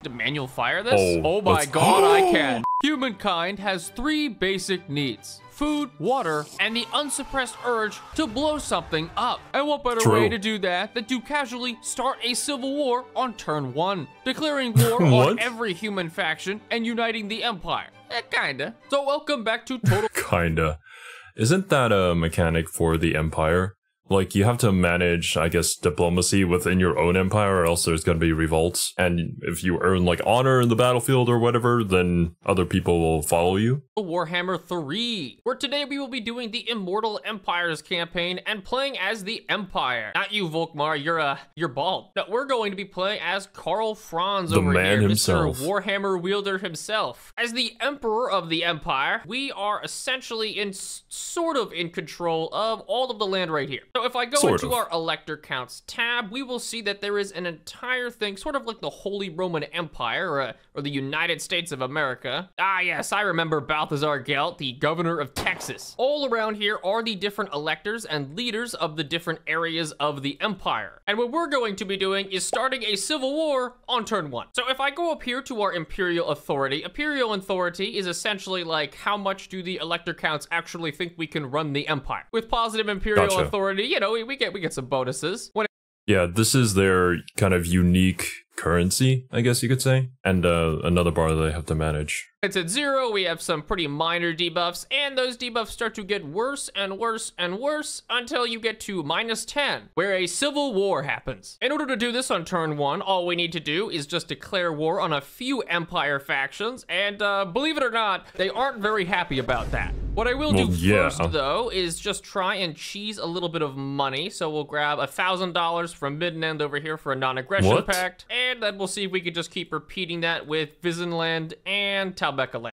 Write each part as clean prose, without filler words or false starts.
To manual fire this? Oh my god, I can. Humankind has 3 basic needs: food, water, and the unsuppressed urge to blow something up. And what better way to do that than to casually start a civil war on turn 1, declaring war on every human faction and uniting the empire. Kinda. So welcome back to Total. Kinda. Isn't that a mechanic for the empire? Like, you have to manage, I guess, diplomacy within your own empire, or else there's gonna be revolts. And if you earn, like, honor in the battlefield or whatever, then other people will follow you. Warhammer 3, where today we will be doing the Immortal Empires campaign and playing as the Empire. Not you, Volkmar, you're bald. No, we're going to be playing as Karl Franz over here, himself. Mr. Warhammer wielder himself. As the Emperor of the Empire, we are essentially sort of in control of all of the land right here. So if I go into our elector counts tab, we will see that there is an entire thing, sort of like the Holy Roman Empire, or the United States of America. Ah yes, I remember Balthazar Gelt, the governor of Texas. All around here are the different electors and leaders of the different areas of the empire. And what we're going to be doing is starting a civil war on turn 1. So if I go up here to our Imperial Authority is essentially like, how much do the elector counts actually think we can run the empire? With positive Imperial Authority, you know, we get some bonuses. Yeah, this is their kind of unique currency, I guess you could say, and another bar they have to manage. It's at 0, we have some pretty minor debuffs, and those debuffs start to get worse and worse and worse until you get to -10, where a civil war happens. In order to do this on turn 1, all we need to do is just declare war on a few empire factions, and believe it or not, they aren't very happy about that. What I will do first, though, is just try and cheese a little bit of money, so we'll grab $1,000 from Midland over here for a non-aggression pact, and then we'll see if we can just keep repeating that with Visenland and Talbecca land.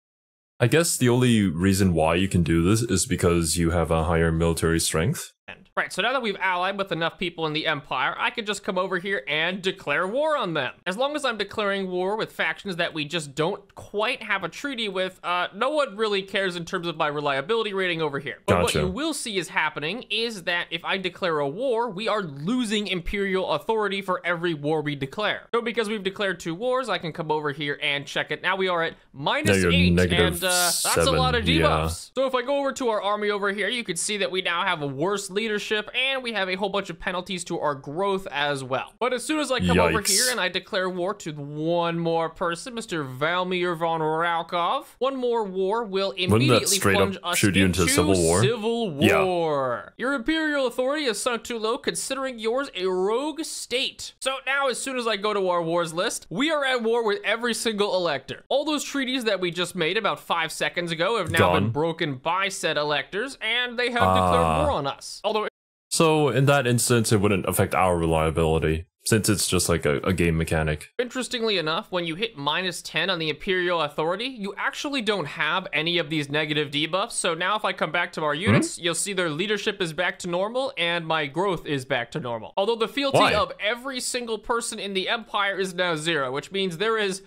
I guess the only reason why you can do this is because you have a higher military strength. Right, so now that we've allied with enough people in the Empire, I can just come over here and declare war on them. As long as I'm declaring war with factions that we just don't quite have a treaty with, no one really cares in terms of my reliability rating over here. But what you will see is happening is that if I declare a war, we are losing Imperial authority for every war we declare. So because we've declared 2 wars, I can come over here and check it. Now we are at -8, and that's a lot of debuffs. So if I go over to our army over here, you can see that we now have a worse leadership, and we have a whole bunch of penalties to our growth as well. But as soon as I come over here and I declare war to one more person, Mr. Valmir von Raukov, one more war will immediately plunge us into civil war. Your Imperial authority is sunk too low, considering yours a rogue state. So now, as soon as I go to our wars list, we are at war with every single elector. All those treaties that we just made about 5 seconds ago have now been broken by said electors, and they have declared war on us. Although so in that instance, it wouldn't affect our reliability, since it's just like a game mechanic. Interestingly enough, when you hit -10 on the Imperial Authority, you actually don't have any of these negative debuffs. So now if I come back to our units, you'll see their leadership is back to normal and my growth is back to normal. Although the fealty of every single person in the Empire is now 0, which means there is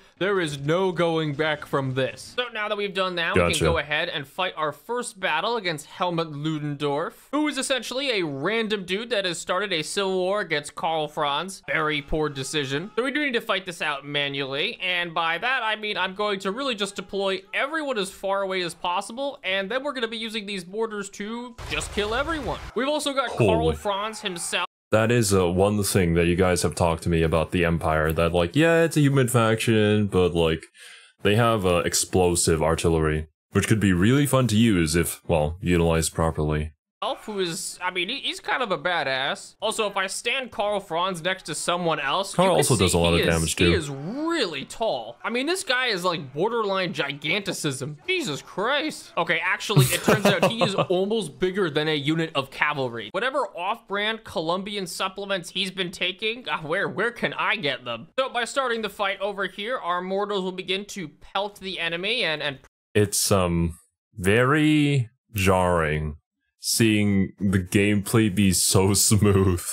no going back from this. So now that we've done that, we can go ahead and fight our first battle against Helmut Ludendorff, who is essentially a random dude that has started a civil war against Karl Franz. Very poor decision. So we do need to fight this out manually, and by that I mean I'm going to really just deploy everyone as far away as possible, and then we're going to be using these borders to just kill everyone. We've also got Karl Franz himself. That is one thing that you guys have talked to me about the Empire, that like, yeah, it's a human faction, but like, they have explosive artillery, which could be really fun to use if, well, utilized properly. Who is, I mean, he's kind of a badass. Also, if I stand Karl Franz next to someone else, Karl also does a lot of damage too. He is really tall. I mean, this guy is like borderline giganticism. Jesus Christ. Okay, actually, it turns out he is almost bigger than a unit of cavalry. Whatever off-brand Colombian supplements he's been taking, where can I get them? So by starting the fight over here, our mortals will begin to pelt the enemy and it's very jarring seeing the gameplay be so smooth.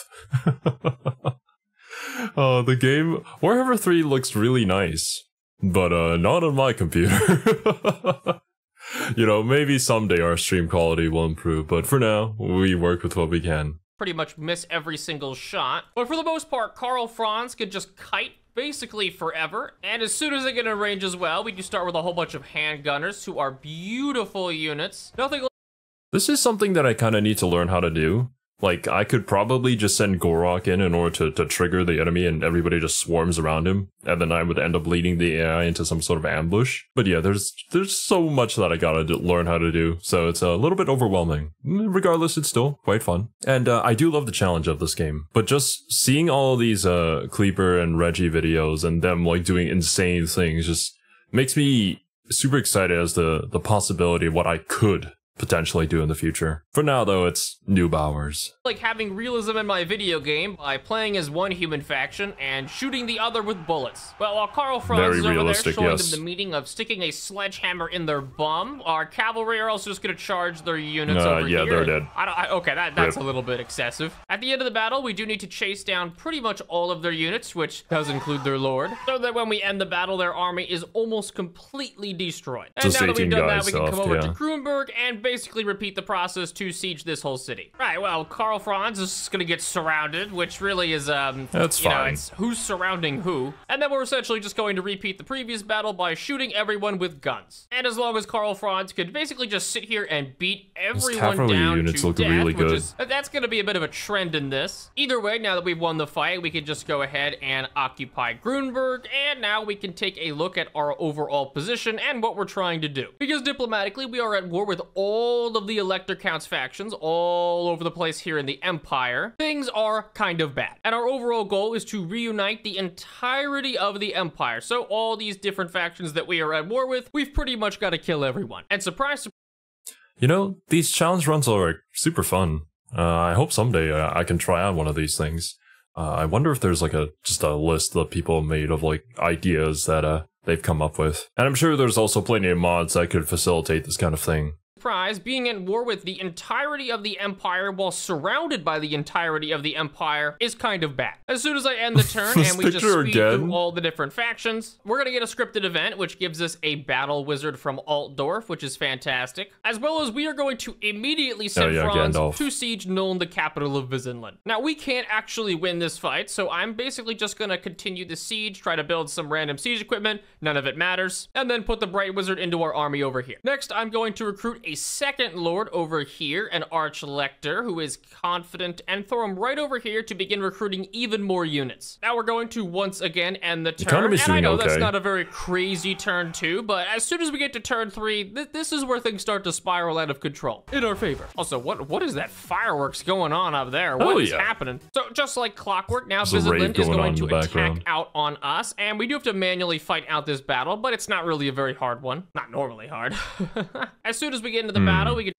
The game Warhammer 3 looks really nice, but not on my computer. You know, maybe someday our stream quality will improve, but for now, we work with what we can. Pretty much miss every single shot. But for the most part, Karl Franz could just kite basically forever. And as soon as they get in range as well, we do start with a whole bunch of handgunners who are beautiful units. Nothing. This is something that I kind of need to learn how to do. Like, I could probably just send Gorok in order to trigger the enemy and everybody just swarms around him, and then I would end up leading the AI into some sort of ambush. But yeah, there's so much that I gotta learn how to do, so it's a little bit overwhelming. Regardless, it's still quite fun. And I do love the challenge of this game, but just seeing all these Kleaper and Reggie videos and them like doing insane things just makes me super excited as the possibility of what I could potentially do in the future. For now though, it's noob hours. Like having realism in my video game by playing as one human faction and shooting the other with bullets. Well, while Carl Franz is over there showing them the meaning of sticking a sledgehammer in their bum, our cavalry are also just gonna charge their units over here. Yeah, they're dead. Okay, that's a little bit excessive. At the end of the battle, we do need to chase down pretty much all of their units, which does include their lord, so that when we end the battle, their army is almost completely destroyed. And just now that we've done that, we can come over yeah. to Kruenberg and basically repeat the process to siege this whole city. Right, well, Karl Franz is gonna get surrounded, which really is, that's fine. It's who's surrounding who. And then we're essentially just going to repeat the previous battle by shooting everyone with guns. And as long as Karl Franz could basically just sit here and beat everyone down units to look death, really good. That's gonna be a bit of a trend in this. Either way, now that we've won the fight, we can just go ahead and occupy Kruenberg, and now we can take a look at our overall position and what we're trying to do. Because diplomatically, we are at war with all of the Elector Counts factions all over the place here in the Empire. Things are kind of bad. And our overall goal is to reunite the entirety of the Empire. So all these different factions that we are at war with, we've pretty much got to kill everyone. And surprise, you know, these challenge runs are super fun. I hope someday I can try on one of these things. I wonder if there's like just a list that people made of like ideas that they've come up with. And I'm sure there's also plenty of mods that could facilitate this kind of thing. Being at war with the entirety of the Empire while surrounded by the entirety of the Empire is kind of bad. As soon as I end the turn and we just speed through all the different factions, we're gonna get a scripted event, which gives us a battle wizard from Altdorf, which is fantastic, as well as we are going to immediately send Franz to siege Nuln, the capital of Visenland. Now, we can't actually win this fight, so I'm basically just gonna continue the siege, try to build some random siege equipment, none of it matters, and then put the Bright Wizard into our army over here. Next, I'm going to recruit a second lord over here, an arch-lector who is confident, and throw him right over here to begin recruiting even more units. Now we're going to once again end the turn, and I know that's not a very crazy turn 2, but as soon as we get to turn 3, this is where things start to spiral out of control in our favor. Also, what is that fireworks going on up there? What is happening? So just like clockwork, now Visenland is going to attack out on us, and we do have to manually fight out this battle, but it's not really a very hard one. Not normally hard. As soon as we get into the battle, we can...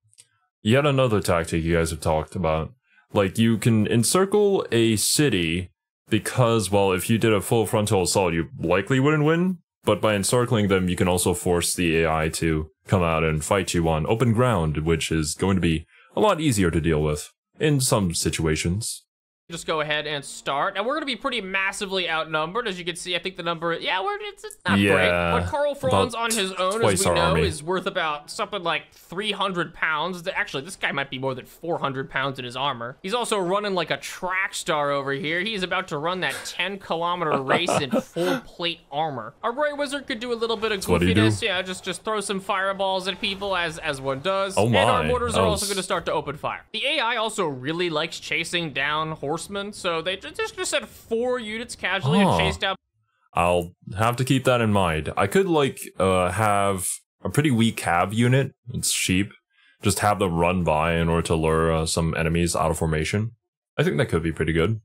Yet another tactic you guys have talked about. Like, you can encircle a city because, well, if you did a full frontal assault, you likely wouldn't win. But by encircling them, you can also force the AI to come out and fight you on open ground, which is going to be a lot easier to deal with in some situations. Just go ahead and start, and we're gonna be pretty massively outnumbered. As you can see, I think the number, it's not great. But Karl Franz on his own, as we know, is worth about something like 300 pounds. Actually, this guy might be more than 400 pounds in his armor. He's also running like a track star over here. He is about to run that 10-kilometer race in full plate armor. Our Bright Wizard could do a little bit of goofiness. Yeah, just throw some fireballs at people as one does. Oh my. And our mortars are also gonna start to open fire. The AI also really likes chasing down horsemen, so they just sent 4 units casually to chase down. I'll have to keep that in mind. I could like have a pretty weak cav unit. It's sheep. Just have them run by in order to lure some enemies out of formation. I think that could be pretty good.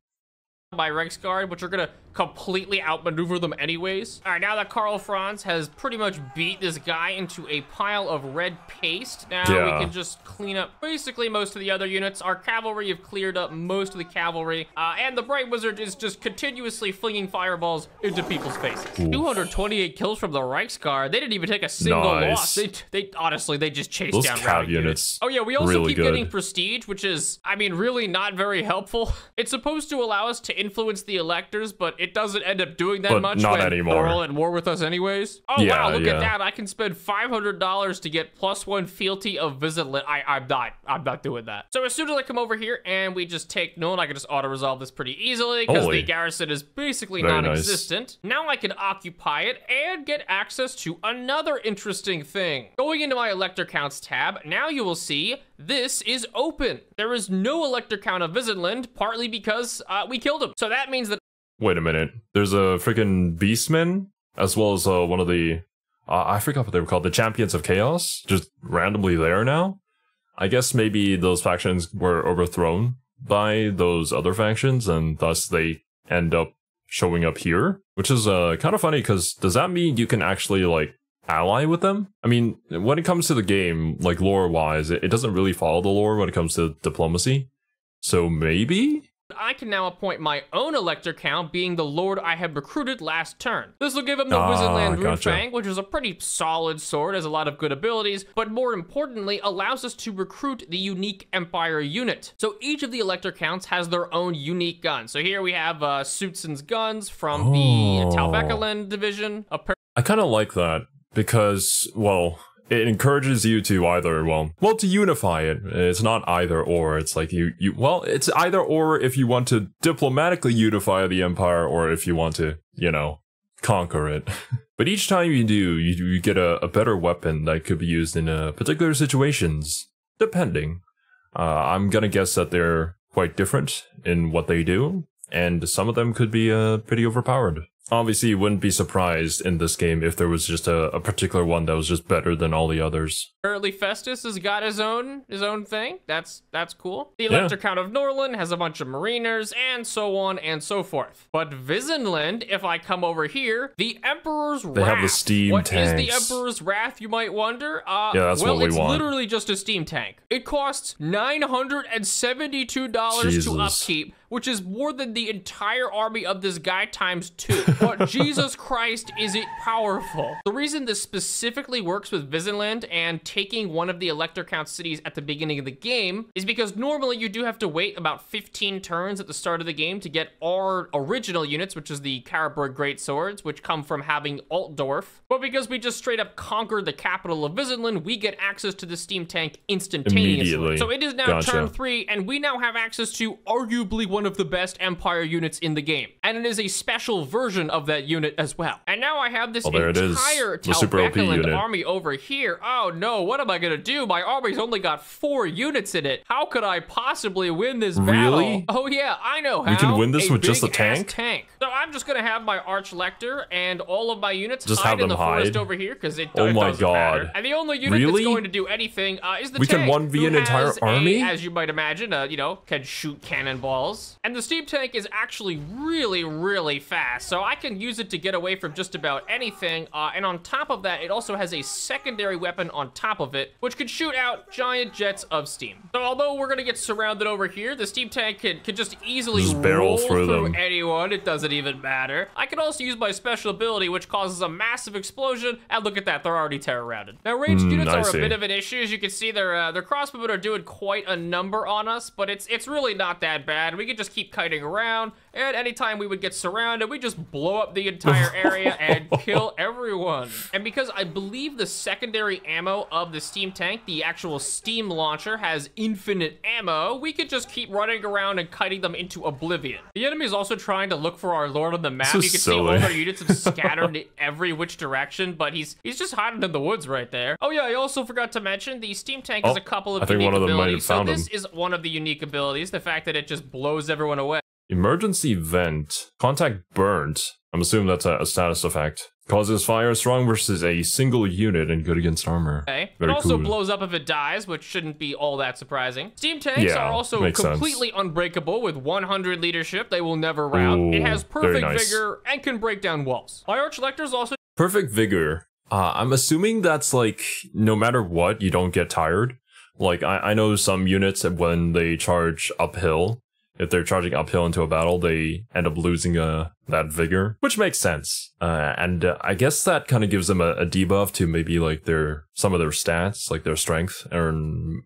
By Reiksguard, which are gonna completely outmaneuver them anyways. All right, now that Karl Franz has pretty much beat this guy into a pile of red paste, now we can just clean up basically most of the other units. Our cavalry have cleared up most of the cavalry, and the Bright Wizard is just continuously flinging fireballs into people's faces. 228 kills from the Reiksguard. They didn't even take a single loss. They honestly, they just chased down cav units. Oh yeah, we also keep getting prestige, which is, I mean, really not very helpful. It's supposed to allow us to influence the electors, but it doesn't end up doing that But much not when anymore. they're all at war with us anyways. Oh Yeah, wow, look yeah. at that. I can spend $500 to get +1 fealty of Visitant. I'm not doing that. So as soon as I come over here and we just take Null, I can just auto-resolve this pretty easily because the garrison is basically Very non-existent. Now I can occupy it and get access to another interesting thing. Going into my elector counts tab, now you will see this is open. There is no elector count of Visitland, partly because we killed him. So that means that Wait a minute. There's a freaking Beastman, as well as one of the... I forgot what they were called. The Champions of Chaos, just randomly there now. I guess maybe those factions were overthrown by those other factions, and thus they end up showing up here. Which is kind of funny, because does that mean you can actually, like, ally with them? I mean, when it comes to the game, like, lore-wise, it doesn't really follow the lore when it comes to diplomacy. So maybe? I can now appoint my own elector count, being the lord I had recruited last turn. This will give him the Wizardland Runefang, which is a pretty solid sword, has a lot of good abilities, but more importantly, allows us to recruit the unique Empire unit. So each of the elector counts has their own unique gun. So here we have Suitsen's guns from the Talbekaland division. I kind of like that, because, well... it encourages you to either, well, to unify it. It's not either or. It's like well, it's either or if you want to diplomatically unify the empire or if you want to, you know, conquer it. But each time you do, you get a better weapon that could be used in particular situations, depending. I'm gonna guess that they're quite different in what they do, and some of them could be pretty overpowered. Obviously, you wouldn't be surprised in this game if there was just a particular one that was just better than all the others. Apparently Festus has got his own thing. That's cool. The Elector Count of Norland has a bunch of Mariners, and so on and so forth. But Visenland, if I come over here, the Emperor's Wrath. They have the steam tanks. What is the Emperor's Wrath, you might wonder? Yeah, that's what we want. Well, it's literally just a steam tank. It costs $972 to upkeep, which is more than the entire army of this guy times 2. But Jesus Christ, is it powerful. The reason this specifically works with Visenland and taking one of the Elector Count cities at the beginning of the game is because normally you do have to wait about 15 turns at the start of the game to get our original units, which is the Karaberg Great Swords, which come from having Altdorf. But because we just straight up conquered the capital of Visenland, we get access to the steam tank instantaneously. So it is now turn 3, and we now have access to arguably one of the best Empire units in the game. And it is a special version of that unit as well. And now I have this entire Talbekaland army over here. Oh no, what am I gonna do? My army's only got 4 units in it. How could I possibly win this battle? Really? Oh yeah, I know how. We can win this with just a tank? So I'm just gonna have my Archlector and all of my units just hide in the forest over here because it doesn't matter. And the only unit that's going to do anything is the tank. We can 1v an entire army? As you might imagine, you know, can shoot cannonballs. And the steam tank is actually really, really fast, so I can use it to get away from just about anything. And on top of that, it also has a secondary weapon on top of it, which can shoot out giant jets of steam. So although we're gonna get surrounded over here, the steam tank can just easily roll through anyone. It doesn't even matter. I can also use my special ability, which causes a massive explosion. And look at that, they're already terror-rounded. Now, ranged units are a bit of an issue. As you can see, their crossbowmen are doing quite a number on us, but it's really not that bad. We can just keep kiting around, and anytime we would get surrounded, we just blow up the entire area and kill everyone. And because I believe the secondary ammo of the steam tank, the actual steam launcher, has infinite ammo, we could just keep running around and kiting them into oblivion. The enemy is also trying to look for our lord on the map. You can see all our units have scattered in every which direction, but he's just hiding in the woods right there. Oh yeah, I also forgot to mention the steam tank has a couple of unique abilities. So this is one of the unique abilities, the fact that it just blows everyone away. Emergency vent. Contact burnt. I'm assuming that's a status effect. Causes fire strong versus a single unit and good against armor. Okay. It also blows up if it dies, which shouldn't be all that surprising. Steam tanks are also completely unbreakable with 100 leadership. They will never rout. It has perfect vigor and can break down walls. My Archlector's also perfect vigor. I'm assuming that's like no matter what, you don't get tired. Like I know some units when they charge uphill, if they're charging uphill into a battle, they end up losing that vigor, which makes sense. And I guess that kind of gives them a debuff to maybe like some of their stats, like their strength and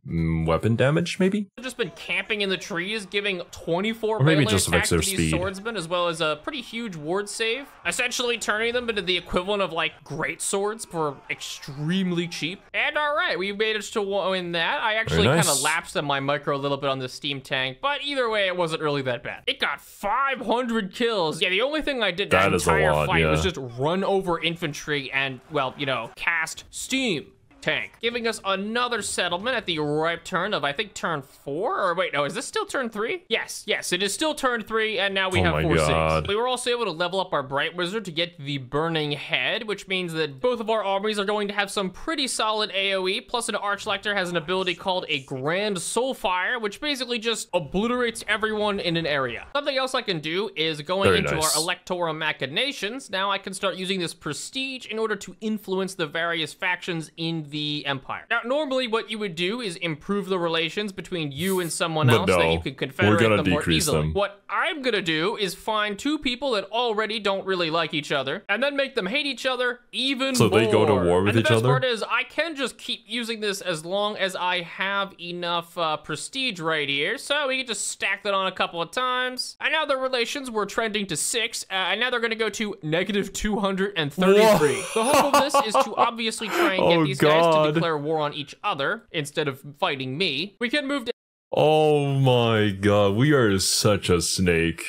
weapon damage, maybe? I've just been camping in the trees, giving 24 or maybe melee just attacks to their these speed. swordsmen, as well as a pretty huge ward save, essentially turning them into the equivalent of like great swords for extremely cheap. And all right, we managed to win that. I actually kind of lapsed on my micro a little bit on the steam tank, but either way, it wasn't really that bad. It got 500 kills. Yeah, the only thing I did that entire fight was just run over infantry and, well, you know, cast steam tank, giving us another settlement at the ripe turn of, I think, turn 4, or wait, no, is this still turn 3? Yes, it is still turn 3, and now we have 4 cities. We were also able to level up our Bright Wizard to get the Burning Head, which means that both of our armies are going to have some pretty solid AoE, plus an Archlector has an ability called a Grand Soulfire, which basically just obliterates everyone in an area. Something else I can do is going into our Electoral Machinations. Now I can start using this Prestige in order to influence the various factions in the Empire. Now, normally what you would do is improve the relations between you and someone else so that you can confederate them more easily. What I'm gonna do is find 2 people that already don't really like each other, and then make them hate each other even more. So they go to war with each other? And the best part is, I can just keep using this as long as I have enough prestige right here, so we can just stack that on a couple of times. And now the relations were trending to 6, and now they're gonna go to -233. The hope of this is to obviously try and get these guys to declare war on each other instead of fighting me. We can move to— Oh my god, we are such a snake.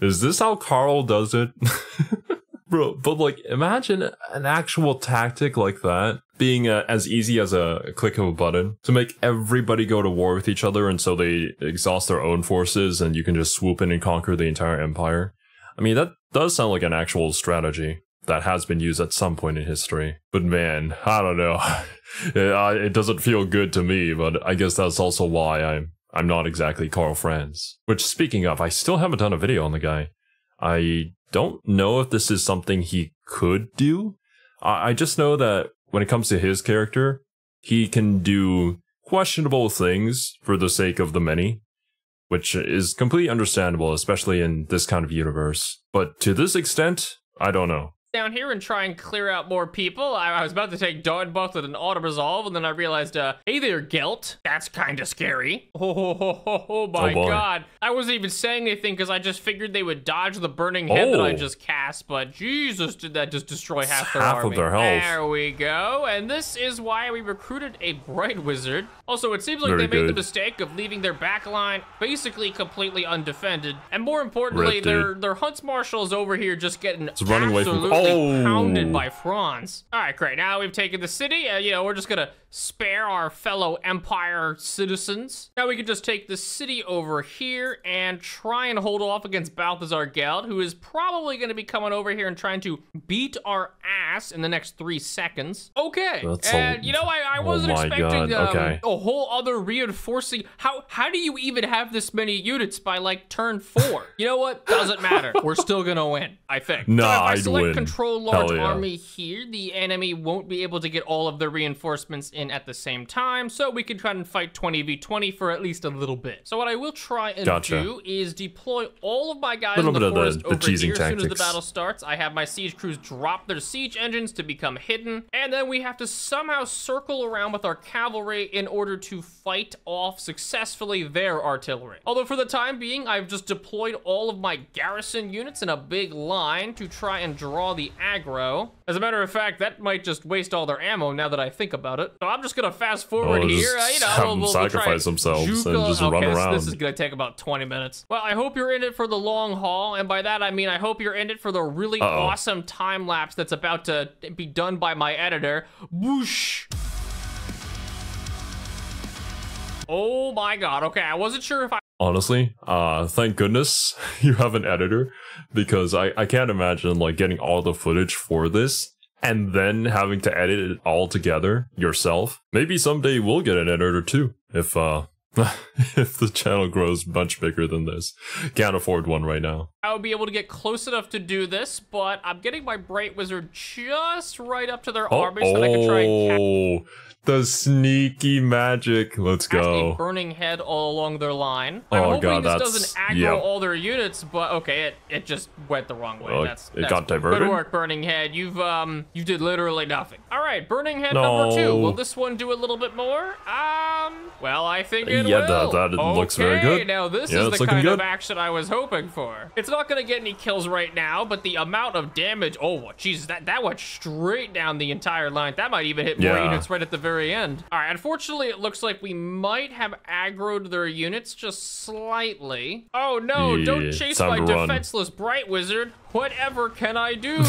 Is this how Carl does it? Bro, but like, imagine an actual tactic like that being as easy as a click of a button to make everybody go to war with each other, and so they exhaust their own forces and you can just swoop in and conquer the entire empire. I mean, that does sound like an actual strategy that has been used at some point in history. But man, I don't know. It doesn't feel good to me, but I guess that's also why I'm not exactly Carl Franz. Which, speaking of, I still haven't done a video on the guy. I don't know if this is something he could do. I just know that when it comes to his character, he can do questionable things for the sake of the many, which is completely understandable, especially in this kind of universe. But to this extent, I don't know. Down here and try and clear out more people. I was about to take Dawn Buff with an auto resolve, and then I realized, hey there, Gelt. That's kind of scary. Oh my god. I wasn't even saying anything because I just figured they would dodge the Burning Head that I just cast, but Jesus, did that just destroy half their army. Of their health. There we go, and this is why we recruited a Bright Wizard. Also, it seems like they made the mistake of leaving their backline basically completely undefended, and more importantly, their Hunts Marshals over here just getting running away from pounded by Franz. All right, great. Now we've taken the city. You know, we're just gonna spare our fellow Empire citizens. Now we can just take the city over here and try and hold off against Balthazar Geld, who is probably gonna be coming over here and trying to beat our ass in the next 3 seconds. Okay, and you know, I wasn't expecting a whole other reinforcing. How do you even have this many units by like turn 4? You know what? Doesn't matter. We're still gonna win, I think. Nah, so if I select win. Control large army here, the enemy won't be able to get all of their reinforcements in at the same time, so we can try and fight 20v20 for at least a little bit. So what I will try and do is deploy all of my guys in the forest over here as soon as the battle starts. I have my siege crews drop their siege engines to become hidden, and then we have to somehow circle around with our cavalry in order to fight off successfully their artillery. Although for the time being, I've just deployed all of my garrison units in a big line to try and draw the aggro. As a matter of fact, that might just waste all their ammo now that I think about it. So I'm just gonna fast forward here. You know, we'll sacrifice themselves and just run around. So this is gonna take about 20 minutes. Well, I hope you're in it for the long haul, and by that I mean I hope you're in it for the really awesome time lapse that's about to be done by my editor. Whoosh! Oh my god, okay, I wasn't sure if I— Honestly, thank goodness you have an editor, because I can't imagine like getting all the footage for this and then having to edit it all together yourself. Maybe someday we'll get an editor too, if if the channel grows much bigger than this. Can't afford one right now. I would be able to get close enough to do this, but I'm getting my Bright Wizard just right up to their army so that I can try and the sneaky magic. Let's go. a burning head all along their line. I'm hoping this doesn't aggro all their units, but okay, it just went the wrong way. Well, that's got diverted. Good work, burning head. You did literally nothing. All right, burning head number 2. Will this one do a little bit more? Well, I think it will. Yeah, that looks very good. Now this is the kind of action I was hoping for. It's not gonna get any kills right now, but the amount of damage. Oh, jeez, that went straight down the entire line. That might even hit more units right at the very end. All right, unfortunately, it looks like we might have aggroed their units just slightly. Oh no, don't chase my defenseless Bright Wizard. Whatever can I do?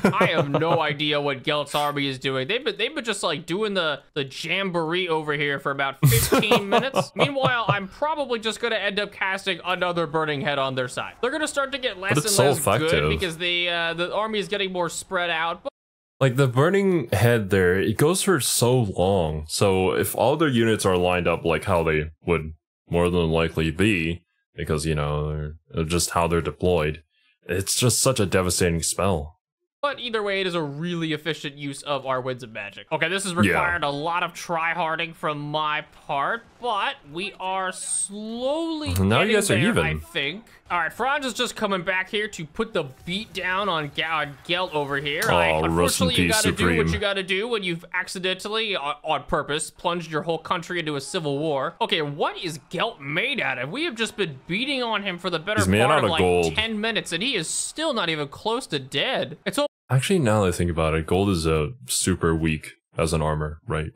I have no idea what Gelt's army is doing. They've been just like doing the jamboree over here for about 15 minutes. Meanwhile, I'm probably just gonna end up casting another burning head on their side. They're gonna start to get less and less good because the army is getting more spread out. But like the burning head there, it goes for so long. So if all their units are lined up like how they would more than likely be, because, you know, they're just how they're deployed, it's just such a devastating spell. But either way, it is a really efficient use of our Winds of Magic. Okay, this has required a lot of try-harding from my part, but we are slowly getting there, I think. All right, Franz is just coming back here to put the beat down on Gelt over here. Unfortunately, you gotta do what you gotta do when you've accidentally, on purpose, plunged your whole country into a civil war. Okay, what is Gelt made out of? We have just been beating on him for the better part of like 10 minutes, and he is still not even close to dead. It's all actually, now that I think about it, gold is super weak as an armor, right?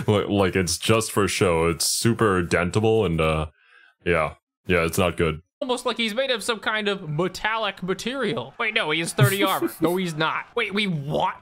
Like, it's just for show. It's super dentable, and yeah, it's not good. Almost like he's made of some kind of metallic material. Wait, no, he has 30 armor. No, he's not. Wait, what?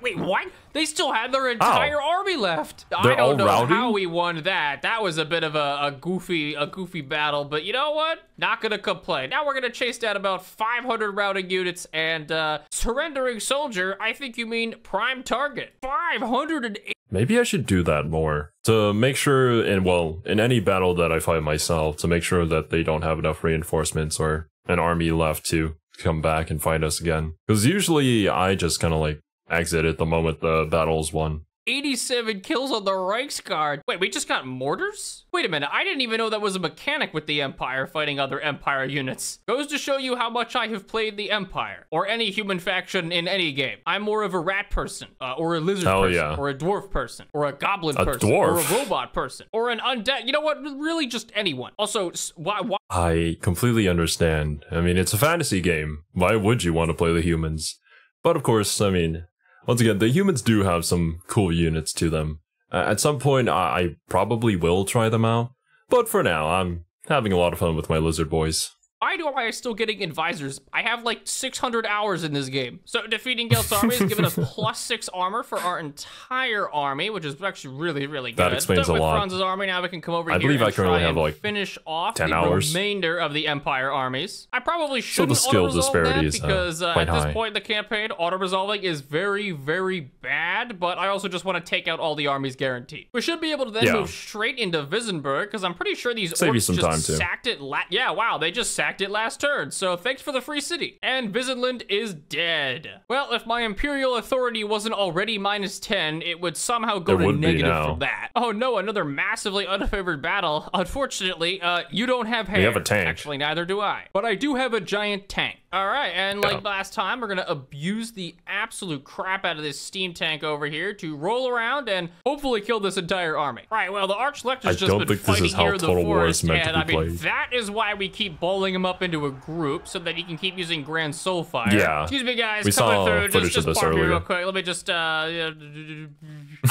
They still had their entire army left. I don't know how we won that. That was a bit of a goofy battle, but you know what? Not gonna complain. Now we're gonna chase down about 500 routing units and surrendering soldier. I think you mean prime target. 508. Maybe I should do that more to make sure, in any battle that I fight myself, to make sure that they don't have enough reinforcements or an army left to come back and fight us again. Because usually I just kind of like exit at the moment the battle's won. 87 kills on the Reichsguard. Wait, we just got mortars? Wait a minute, I didn't even know that was a mechanic with the Empire fighting other Empire units. Goes to show you how much I have played the Empire, or any human faction in any game. I'm more of a rat person, or a lizard person, or a dwarf person, or a goblin person, or a robot person, or an undead. You know what, really just anyone. Also, why? I completely understand. I mean, it's a fantasy game. Why would you want to play the humans? But of course, I mean, once again, the humans do have some cool units to them. At some point, I probably will try them out. But for now, I'm having a lot of fun with my lizard boys. Why am I still getting advisors? I have like 600 hours in this game. So defeating Gelt's army has given us +6 armor for our entire army, which is actually really, really good. That explains a lot. With Franz's army, now we can come over here and try and finish off 10 the hours. remainder of the Empire armies. I probably shouldn't so the skill disparity is because quite at this high. point in the campaign, auto-resolving is very, very bad, but I also just want to take out all the armies guaranteed. We should be able to then move straight into Wissenberg, because I'm pretty sure these orcs just sacked it. Yeah, wow, they just sacked it last turn, so thanks for the free city. And Wissenland is dead. Well, if my Imperial authority wasn't already -10, it would somehow go to negative from that. Oh no, another massively unfavored battle. Unfortunately, you don't have hair. We have a tank. Actually, neither do I. But I do have a giant tank. All right, and like last time, we're gonna abuse the absolute crap out of this steam tank over here to roll around and hopefully kill this entire army. All right, well, the Archlector's just been fighting here in the forest, and I mean, that is why we keep bowling him up into a group so that he can keep using Grand Soulfire. Yeah. Excuse me, guys, we coming saw through. Footage Just of this park here earlier. real quick. Let me just, I'm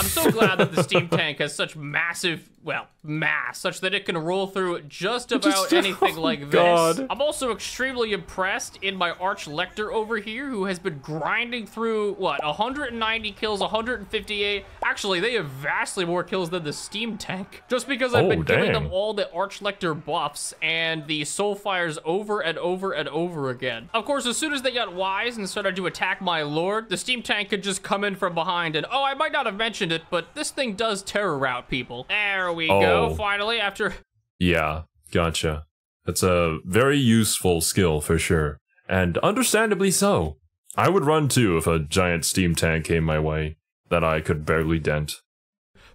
so glad that the steam tank has such massive, mass, such that it can roll through just about anything like this. I'm also extremely impressed in my Archlector over here, who has been grinding through, 190 kills, 158. Actually, they have vastly more kills than the steam tank, just because I've been giving them all the Archlector buffs and the Soulfires over and over and over again. Of course, as soon as they got wise and started to attack my lord, the steam tank could just come in from behind and, I might not have mentioned it, but this thing does terror route people. There we go, finally, after... Yeah, gotcha. That's a very useful skill for sure. And understandably so. I would run too if a giant steam tank came my way that I could barely dent.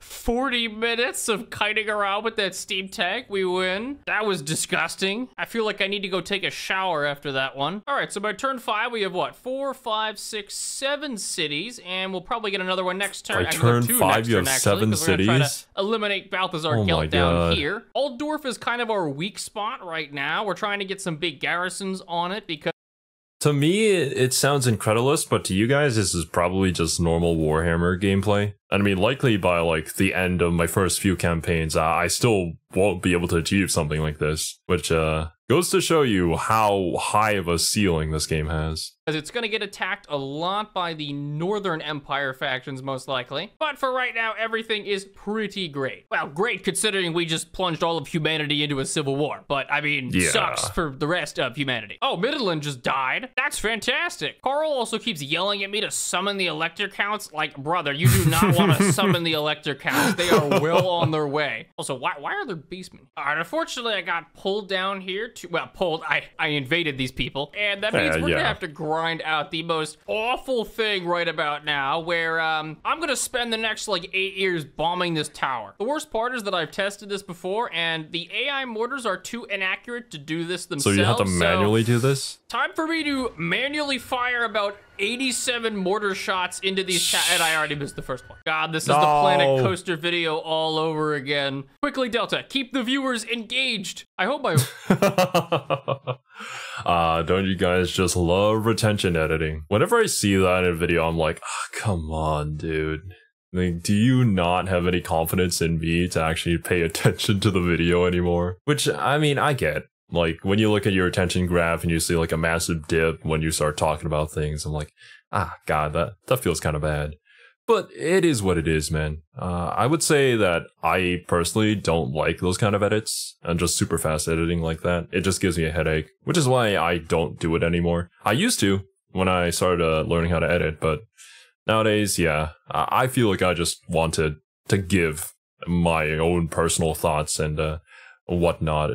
40 minutes of kiting around with that steam tank, we win. That was disgusting. I feel like I need to go take a shower after that one. All right, so by turn 5, we have what? 4, 5, 6, 7 cities, and we'll probably get another one next turn. By turn 5, you have 7 cities? We're gonna try to eliminate Balthazar Gelt down here. Altdorf is kind of our weak spot right now. We're trying to get some big garrisons on it because to me, it sounds incredulous, but to you guys, this is probably just normal Warhammer gameplay. And I mean, likely by like the end of my first few campaigns, I still won't be able to achieve something like this, which goes to show you how high of a ceiling this game has. Because it's going to get attacked a lot by the Northern Empire factions, most likely. But for right now, everything is pretty great. Well, great considering we just plunged all of humanity into a civil war. But, I mean, sucks for the rest of humanity. Oh, Midland just died. That's fantastic. Carl also keeps yelling at me to summon the Elector Counts. Like, brother, you do not want to summon the Elector Counts. They are well on their way. Also, why are there beastmen? All right, unfortunately, I got pulled down here to, well, pulled, I invaded these people. And that means we're going to have to grind out the most awful thing right about now, where I'm gonna spend the next like 8 years bombing this tower. The worst part is that I've tested this before and the AI mortars are too inaccurate to do this themselves. So you have to manually do this? Time for me to manually fire about 87 mortar shots into these and I already missed the first one. God, this is the Planet Coaster video all over again. Quickly, Delta, keep the viewers engaged. I hope don't you guys just love retention editing? Whenever I see that in a video, I'm like, oh, come on, dude. Like, do you not have any confidence in me to actually pay attention to the video anymore? Which, I mean, I get. Like, when you look at your attention graph and you see like a massive dip when you start talking about things, I'm like, God, that feels kind of bad. But it is what it is, man. I would say that I personally don't like those kind of edits and just super fast editing like that. It just gives me a headache, which is why I don't do it anymore. I used to when I started learning how to edit, but nowadays, yeah, I feel like I just wanted to give my own personal thoughts and whatnot.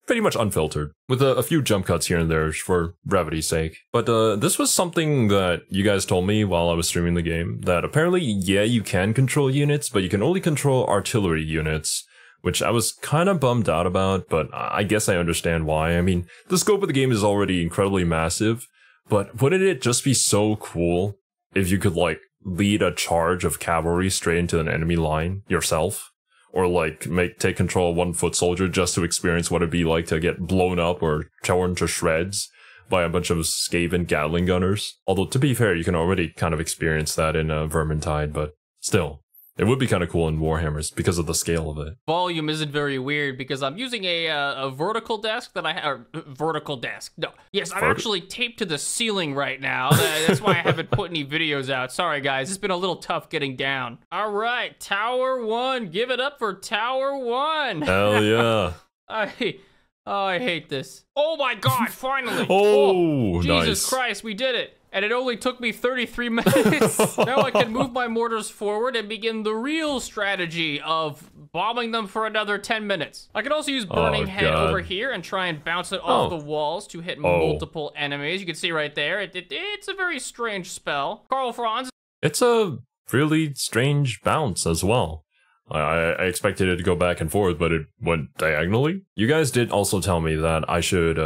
Pretty much unfiltered, with a few jump cuts here and there for brevity's sake. But this was something that you guys told me while I was streaming the game, that apparently, yeah, you can control units, but you can only control artillery units, which I was kind of bummed out about, but I guess I understand why. I mean, the scope of the game is already incredibly massive, but wouldn't it just be so cool if you could, like, lead a charge of cavalry straight into an enemy line yourself? Or like take control of one foot soldier just to experience what it'd be like to get blown up or torn to shreds by a bunch of Skaven Gatling gunners. Although to be fair, you can already kind of experience that in Vermintide, but still, it would be kind of cool in Warhammers because of the scale of it. Volume isn't very weird because I'm using a vertical desk that I have. Vertical desk. No. Yes, I'm actually taped to the ceiling right now. That's why I haven't put any videos out. Sorry, guys. It's been a little tough getting down. All right. Tower 1. Give it up for Tower 1. Hell yeah. I hate this. Oh my God, finally. Oh, Jesus Christ, we did it. And it only took me 33 minutes. Now I can move my mortars forward and begin the real strategy of bombing them for another 10 minutes. I can also use Burning Head over here and try and bounce it off the walls to hit multiple enemies. You can see right there, it's a very strange spell. Carl Franz. It's a really strange bounce as well. I expected it to go back and forth, but it went diagonally. You guys did also tell me that I should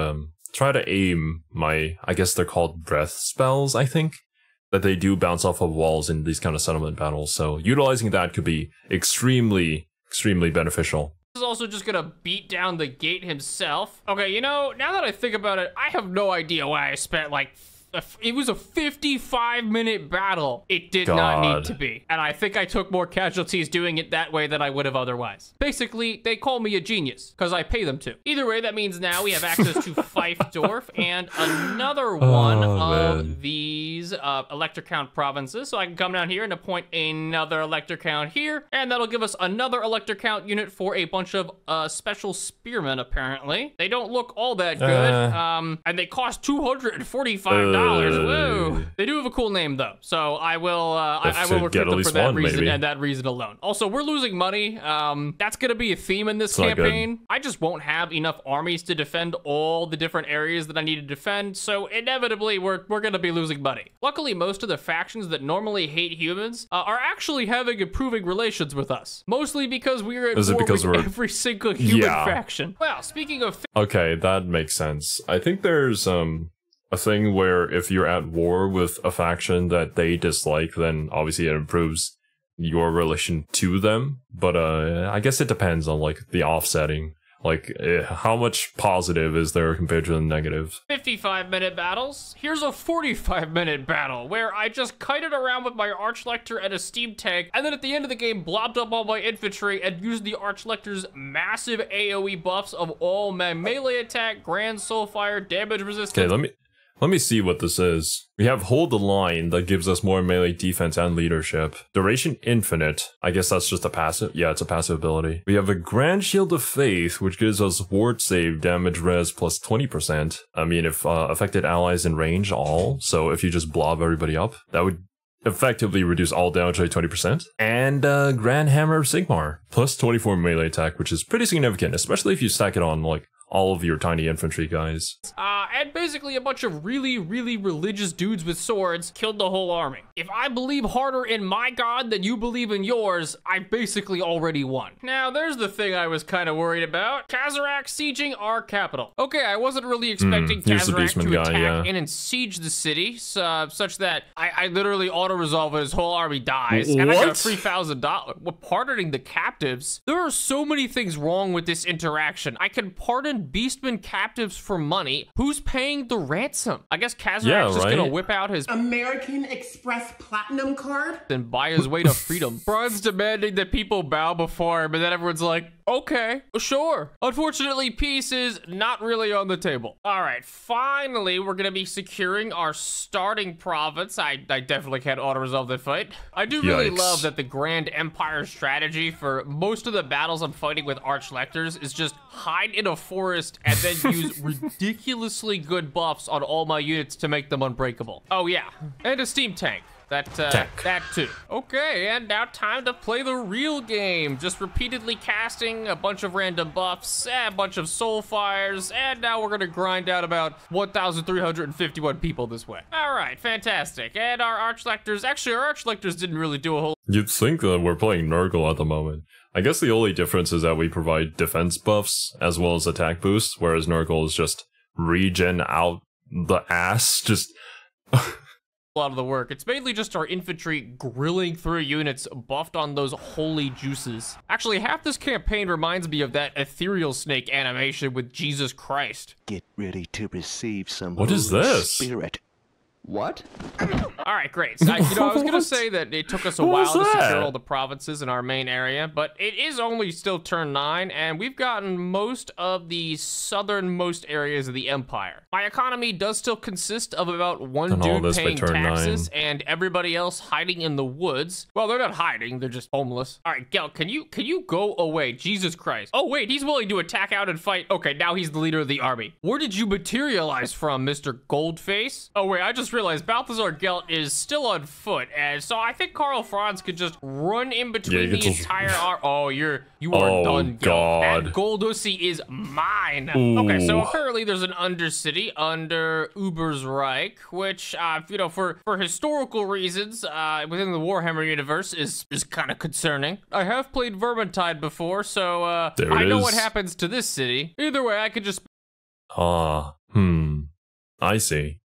try to aim my, I guess they're called breath spells, I think, that they do bounce off of walls in these kind of settlement battles. So utilizing that could be extremely, extremely beneficial. Is also just gonna beat down the gate himself. Okay, you know, now that I think about it, I have no idea why I spent like it was a 55-minute battle. It did not need to be. And I think I took more casualties doing it that way than I would have otherwise. Basically, they call me a genius because I pay them to. Either way, that means now we have access to Fiefdorf and another one of these Elector Count provinces. So I can come down here and appoint another Elector Count here. And that'll give us another Elector Count unit for a bunch of special spearmen, apparently. They don't look all that good. And they cost $245. Woo! They do have a cool name though, so I will recruit them for that reason and that reason alone. Also, we're losing money. That's gonna be a theme in this campaign. I just won't have enough armies to defend all the different areas that I need to defend, so inevitably we're gonna be losing money. Luckily, most of the factions that normally hate humans are actually having improving relations with us, mostly because we're at war with every single human faction. Well, speaking of okay, that makes sense. I think there's a thing where if you're at war with a faction that they dislike, then obviously it improves your relation to them. But I guess it depends on like the offsetting. Like, how much positive is there compared to the negative? 55-minute battles. Here's a 45-minute battle where I just kited around with my Archlector and a steam tank, and then at the end of the game, blobbed up all my infantry and used the Archlector's massive AoE buffs of all my melee attack, grand soulfire, damage resistance. Okay, let me see what this is. We have Hold the Line that gives us more melee defense and leadership. Duration Infinite. I guess that's just a passive. Yeah, it's a passive ability. We have a Grand Shield of Faith, which gives us ward save damage res plus 20%. I mean, if affected allies in range all. So if you just blob everybody up, that would effectively reduce all damage by 20%. And Grand Hammer of Sigmar, plus 24 melee attack, which is pretty significant, especially if you stack it on like all of your tiny infantry guys. And basically a bunch of really religious dudes with swords killed the whole army. If I believe harder in my god than you believe in yours, I basically already won. Now, there's the thing I was kind of worried about. Kazarak sieging our capital. Okay, I wasn't really expecting Kazarak to attack in and siege the city, such that I literally auto-resolve and his whole army dies. What? And I got $3,000. We're pardoning the captives. There are so many things wrong with this interaction. I can pardon Beastmen captives for money. Who's paying the ransom? I guess Kazarak's just gonna whip out his American Express Platinum card and buy his way to freedom. Braun's demanding that people bow before him, and then everyone's like, okay, sure. Unfortunately, peace is not really on the table. All right, finally, we're gonna be securing our starting province. I definitely can't auto-resolve that fight. I do really love that the Grand Empire strategy for most of the battles I'm fighting with Archlectors is just hide in a forest and then use ridiculously good buffs on all my units to make them unbreakable. Oh yeah, and a steam tank. That too. Okay, and now time to play the real game. Just repeatedly casting a bunch of random buffs, a bunch of soul fires, and now we're gonna grind out about 1,351 people this way. All right, fantastic. And our Archlectors didn't really do a whole. You'd think that we're playing Nurgle at the moment. I guess the only difference is that we provide defense buffs as well as attack boosts, whereas Nurgle is just regen out the ass, just a lot of the work. It's mainly just our infantry grilling through units buffed on those holy juices. Actually, half this campaign reminds me of that ethereal snake animation with Jesus Christ. Get ready to receive some What is this? Spirit. What? All right, great. So, I was gonna say that it took us a while to secure all the provinces in our main area, but it is only still turn 9, and we've gotten most of the southernmost areas of the Empire. My economy does still consist of about one dude paying taxes and everybody else hiding in the woods. Well, they're not hiding, they're just homeless. All right, Gel, can you go away? Jesus Christ. Oh, wait, he's willing to attack out and fight. Okay, now he's the leader of the army. Where did you materialize from, Mr. Goldface? Oh, wait, I just realized Balthazar Gelt is still on foot, and so I think Karl Franz could just run in between the entire army. Oh, you are done, Gelt. That Goldussy is mine. Ooh. Okay, so apparently there's an undercity under Ubersreich, which, for historical reasons, within the Warhammer universe is kind of concerning. I have played Vermintide before, so I know what happens to this city. Either way, I could just. I see.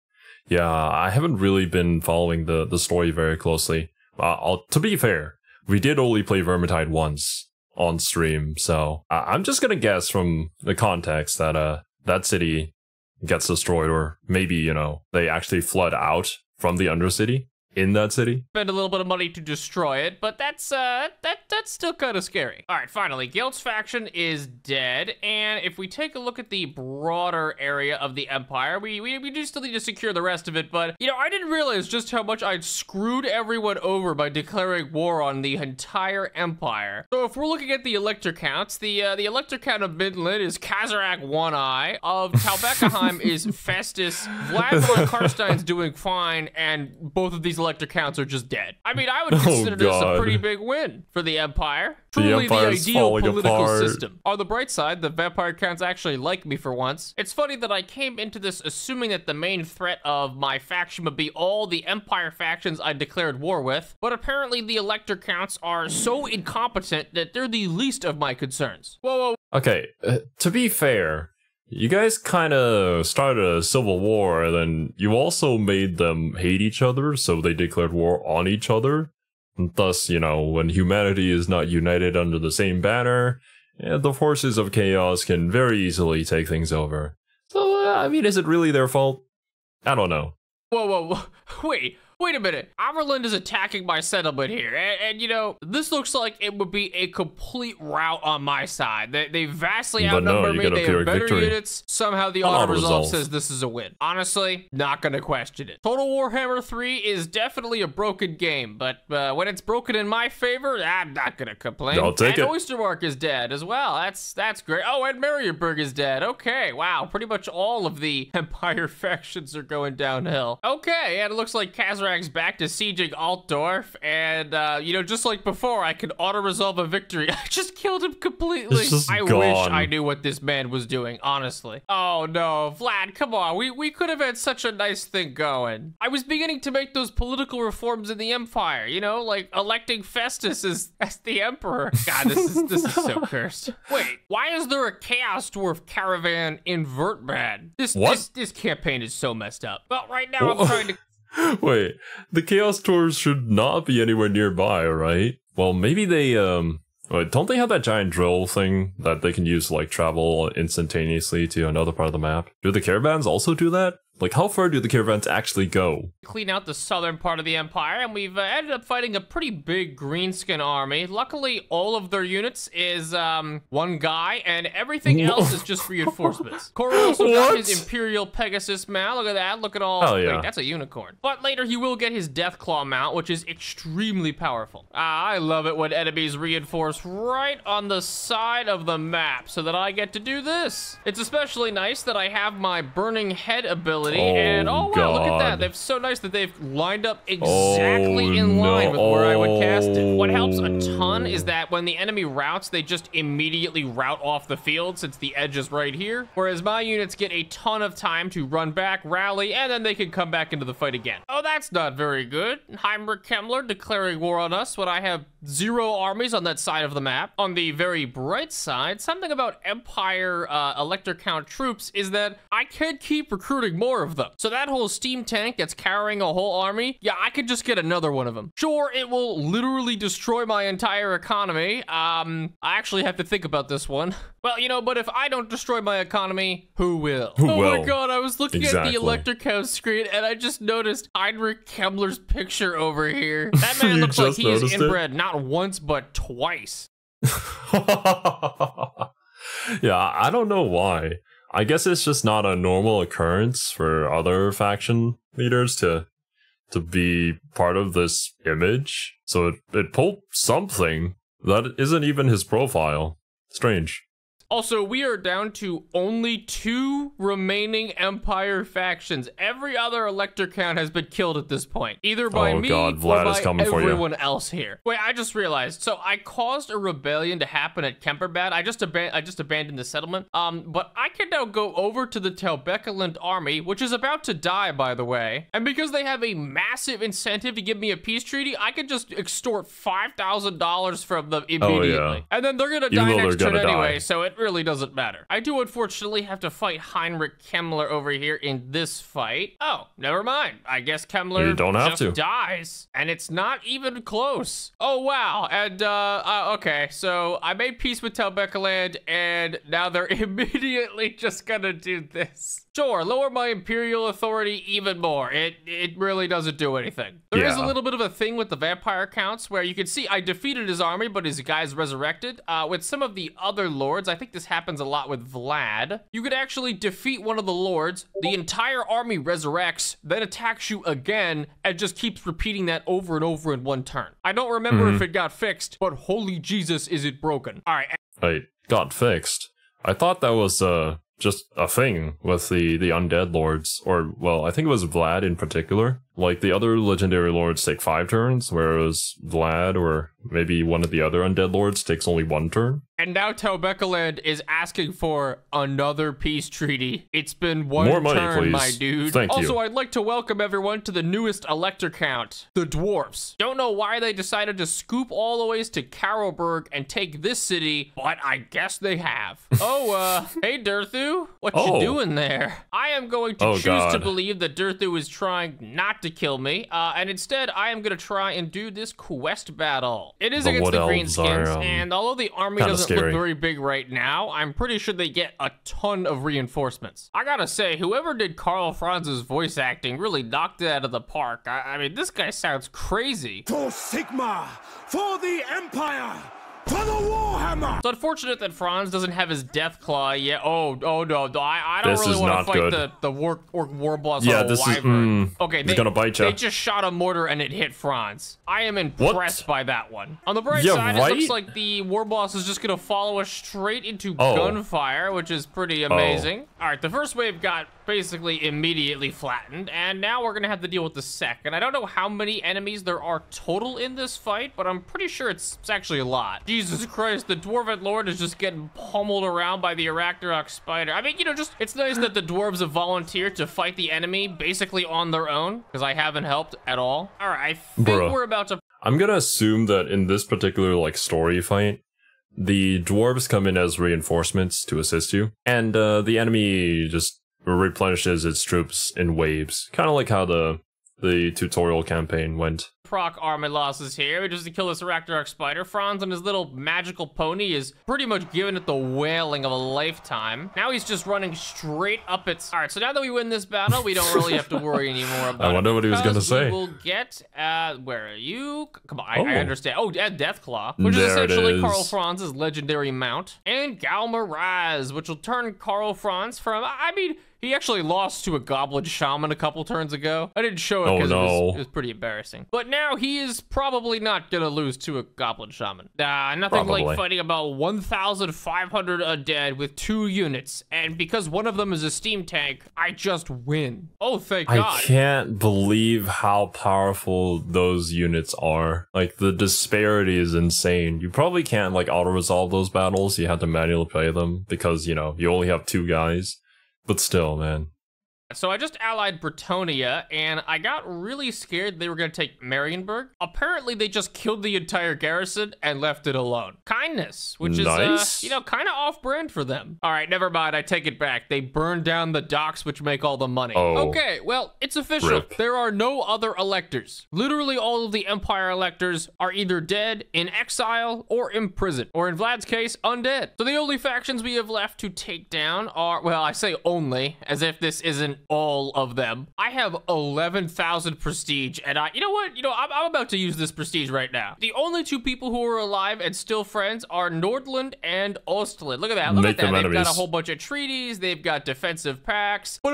Yeah, I haven't really been following the story very closely. To be fair, we did only play Vermintide once on stream, so I'm just gonna guess from the context that that city gets destroyed, or maybe, they actually flood out from the Undercity. in that city. Spend a little bit of money to destroy it, but that's still kind of scary. All right, finally, Guild's faction is dead, and if we take a look at the broader area of the Empire, we do still need to secure the rest of it, but, you know, I didn't realize just how much I'd screwed everyone over by declaring war on the entire Empire. So if we're looking at the elector counts, the elector count of Midland is Kazarak One Eye, of Talbekaheim is Festus, Vlad von Karstein's doing fine, and both of these elector counts are just dead. I mean, I would consider this a pretty big win for the Empire. Truly the ideal political system. On the bright side, the vampire counts actually like me for once. It's funny that I came into this assuming that the main threat of my faction would be all the Empire factions I declared war with, but apparently the elector counts are so incompetent that they're the least of my concerns. Whoa. Okay, to be fair, you guys kind of started a civil war, and then you also made them hate each other, so they declared war on each other. And thus, you know, when humanity is not united under the same banner, the forces of chaos can very easily take things over. So, I mean, is it really their fault? I don't know. Whoa, wait a minute. Averland is attacking my settlement here, and you know, this looks like it would be a complete rout on my side. They vastly outnumber me, they have better units. Somehow the auto-resolve says this is a win. Honestly, not gonna question it. Total Warhammer 3 is definitely a broken game, but when it's broken in my favor, I'm not gonna complain. I'll take it. And Oystermark is dead as well. That's great. Oh, and Marienburg is dead. Okay, wow, pretty much all of the Empire factions are going downhill. Okay, and it looks like Kazarak's back to sieging Altdorf, and you know, just like before, I could auto-resolve a victory. I just killed him completely. I wish I knew what this man was doing, honestly. Oh no, Vlad, come on. We could have had such a nice thing going. I was beginning to make those political reforms in the Empire, you know, like electing Festus as the Emperor. God, this is so cursed. Wait, why is there a Chaos Dwarf caravan in Vertbrad? This campaign is so messed up. Well, right now I'm trying to... Wait, the Chaos Tours should not be anywhere nearby, right? Well, maybe they, wait, don't they have that giant drill thing that they can use to, like, travel instantaneously to another part of the map? Do the caravans also do that? Like, how far do the caravans actually go? Clean out the southern part of the Empire, and we've ended up fighting a pretty big greenskin army. Luckily, all of their units is one guy, and everything else is just reinforcements. Cora also got his Imperial Pegasus mount. Look at that. Look at all. Oh, yeah. Wait, that's a unicorn. But later, he will get his Deathclaw mount, which is extremely powerful. I love it when enemies reinforce right on the side of the map so that I get to do this. It's especially nice that I have my Burning Head ability. And oh wow, look at that. They're so nice that they've lined up exactly in line with where I would cast it. What helps a ton is that when the enemy routs, they just immediately rout off the field since the edge is right here. Whereas my units get a ton of time to run back, rally, and then they can come back into the fight again. Oh, that's not very good. Heinrich Kemmler declaring war on us when I have 0 armies on that side of the map. On the very bright side, something about Empire elector count troops is that I can keep recruiting more of them. So that whole steam tank that's carrying a whole army, yeah, I could just get another one of them. Sure, it will literally destroy my entire economy. I actually have to think about this one. Well, you know, but if I don't destroy my economy, who will? Oh my god, I was looking at the elector count screen and I just noticed Heinrich Kemmler's picture over here. That man looks like he is inbred not once but twice. Yeah, I don't know why. I guess it's just not a normal occurrence for other faction leaders to be part of this image. So it pulled something that isn't even his profile. Strange. Also, we are down to only 2 remaining Empire factions. Every other elector count has been killed at this point, either by me or by everyone else here. Wait, I just realized. So I caused a rebellion to happen at Kemperbad. I just abandoned the settlement. But I can now go over to the Talbekaland army, which is about to die, by the way. And because they have a massive incentive to give me a peace treaty, I could just extort $5,000 from them immediately. Oh, yeah. And then they're gonna die next turn anyway, so it really doesn't matter. I do unfortunately have to fight Heinrich Kemmler over here in this fight. Oh, never mind. I guess Kemmler just dies, and it's not even close. Oh wow, and okay, so I made peace with Talbekaland, and now they're immediately just gonna do this. Sure, lower my imperial authority even more. It really doesn't do anything. There is a little bit of a thing with the vampire counts where you can see I defeated his army, but his guy's resurrected. With some of the other lords, I think this happens a lot with Vlad. You could actually defeat one of the lords, the entire army resurrects, then attacks you again, and just keeps repeating that over and over in one turn. I don't remember if it got fixed, but holy Jesus, is it broken. All right. It got fixed. I thought that was just a thing with the undead lords, or well, I think it was Vlad in particular. Like the other legendary lords take 5 turns, whereas Vlad or maybe one of the other undead lords takes only 1 turn. And now Telbekaland is asking for another peace treaty. It's been one More money, turn, please. my dude. Thank you. Also, I'd like to welcome everyone to the newest elector count, the dwarves. Don't know why they decided to scoop all the ways to Carolburg and take this city, but I guess they have. Hey Durthu, what you doing there? I am going to choose to believe that Durthu is trying not to kill me, and instead I am going to try and do this quest battle. It is against the Greenskins, and although the army doesn't look very big right now, I'm pretty sure they get a ton of reinforcements. I gotta say, whoever did Karl Franz's voice acting really knocked it out of the park. I mean, this guy sounds crazy. For Sigma! For the Empire! For the Warhammer! It's unfortunate that Franz doesn't have his death claw yet. Oh no, I don't This really is want not to fight good. the war boss Yeah, on a this is wyvern. Okay, he's gonna bite ya. They just shot a mortar and it hit Franz. I am impressed by that one. On the bright Yeah, side, right? it looks like the war boss is just gonna follow us straight into gunfire, which is pretty amazing. All right, the first wave got basically immediately flattened, and now we're gonna have to deal with the second. I don't know how many enemies there are total in this fight, but I'm pretty sure it's actually a lot. Jesus Christ, the Dwarven Lord is just getting pummeled around by the Arachnarok Spider. I mean, you know, just it's nice that the dwarves have volunteered to fight the enemy basically on their own, because I haven't helped at all. All right, I think we're about to... I'm gonna assume that in this particular like story fight, the dwarves come in as reinforcements to assist you, and the enemy just replenishes its troops in waves, kind of like how the tutorial campaign went. Proc army losses here, just to kill this Arachnarok Spider. Franz on his little magical pony is pretty much giving it the wailing of a lifetime. Now he's just running straight up its... All right, so now that we win this battle, we don't really have to worry anymore about it. I wonder what he was gonna say. We'll get, where are you? Come on, I understand. Oh, Deathclaw, which is essentially Karl Franz's legendary mount. And Galmaraz, which will turn Karl Franz from, I mean, he actually lost to a Goblin Shaman a couple turns ago. I didn't show it because it was pretty embarrassing. But now he is probably not gonna lose to a Goblin Shaman. Nothing like fighting about 1,500 undead with 2 units. And because one of them is a steam tank, I just win. Oh, thank God. I can't believe how powerful those units are. Like, the disparity is insane. You probably can't, like, auto-resolve those battles. You have to manually play them because, you know, you only have 2 guys. But still, man. So I just allied Bretonia, and I got really scared they were going to take Marienburg. Apparently, they just killed the entire garrison and left it alone. Kindness, which is, you know, kind of off-brand for them. All right, never mind. I take it back. They burned down the docks, which make all the money. Okay, well, it's official. Rip. There are no other electors. Literally all of the Empire electors are either dead, in exile, or imprisoned. Or in Vlad's case, undead. So the only factions we have left to take down are, well, I say only, as if this isn't all of them. I have 11,000 prestige, and you know what? You know, I'm about to use this prestige right now. The only 2 people who are alive and still friends are Nordland and Ostland. Look at that. Look at that. They've got a whole bunch of treaties. They've got defensive pacts. Oh,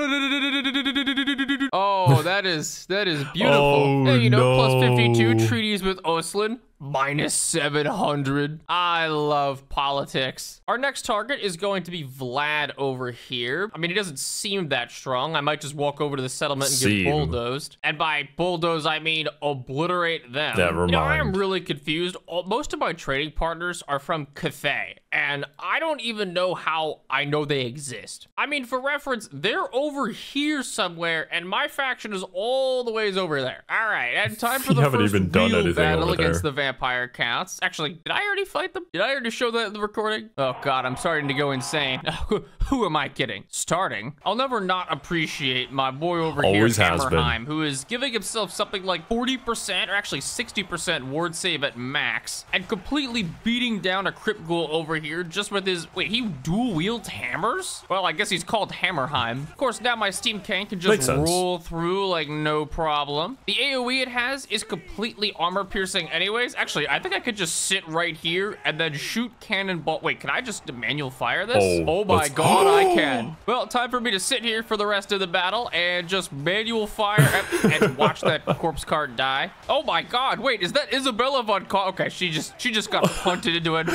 that is beautiful. Hey, you know, plus 52 treaties with Ostland. Minus 700. I love politics. Our next target is going to be Vlad over here. I mean, he doesn't seem that strong. I might just walk over to the settlement and get bulldozed. And by bulldoze, I mean obliterate them. Never mind. You know, I am really confused. Most of my trading partners are from Cathay, and I don't even know how I know they exist. I mean, for reference, they're over here somewhere, and my faction is all the ways over there. All right, and time for the first real battle against the vampire counts. Actually, did I already fight them? Did I already show that in the recording? Oh God, I'm starting to go insane. Who am I kidding? Starting? I'll never not appreciate my boy over here, Hammerheim, who is giving himself something like 40% or actually 60% ward save at max, and completely beating down a crypt ghoul over over here just with his, wait, he dual wields hammers? Well, I guess he's called Hammerheim. Of course, now my steam can just roll through like no problem. The AoE it has is completely armor piercing anyways. Actually, I think I could just sit right here and then shoot cannonball. Wait, can I just manual fire this? Oh my god, I can. Well, time for me to sit here for the rest of the battle and just manual fire and watch that corpse cart die. Oh my god, wait, is that Isabella von Ka? Okay, she just got punted into it.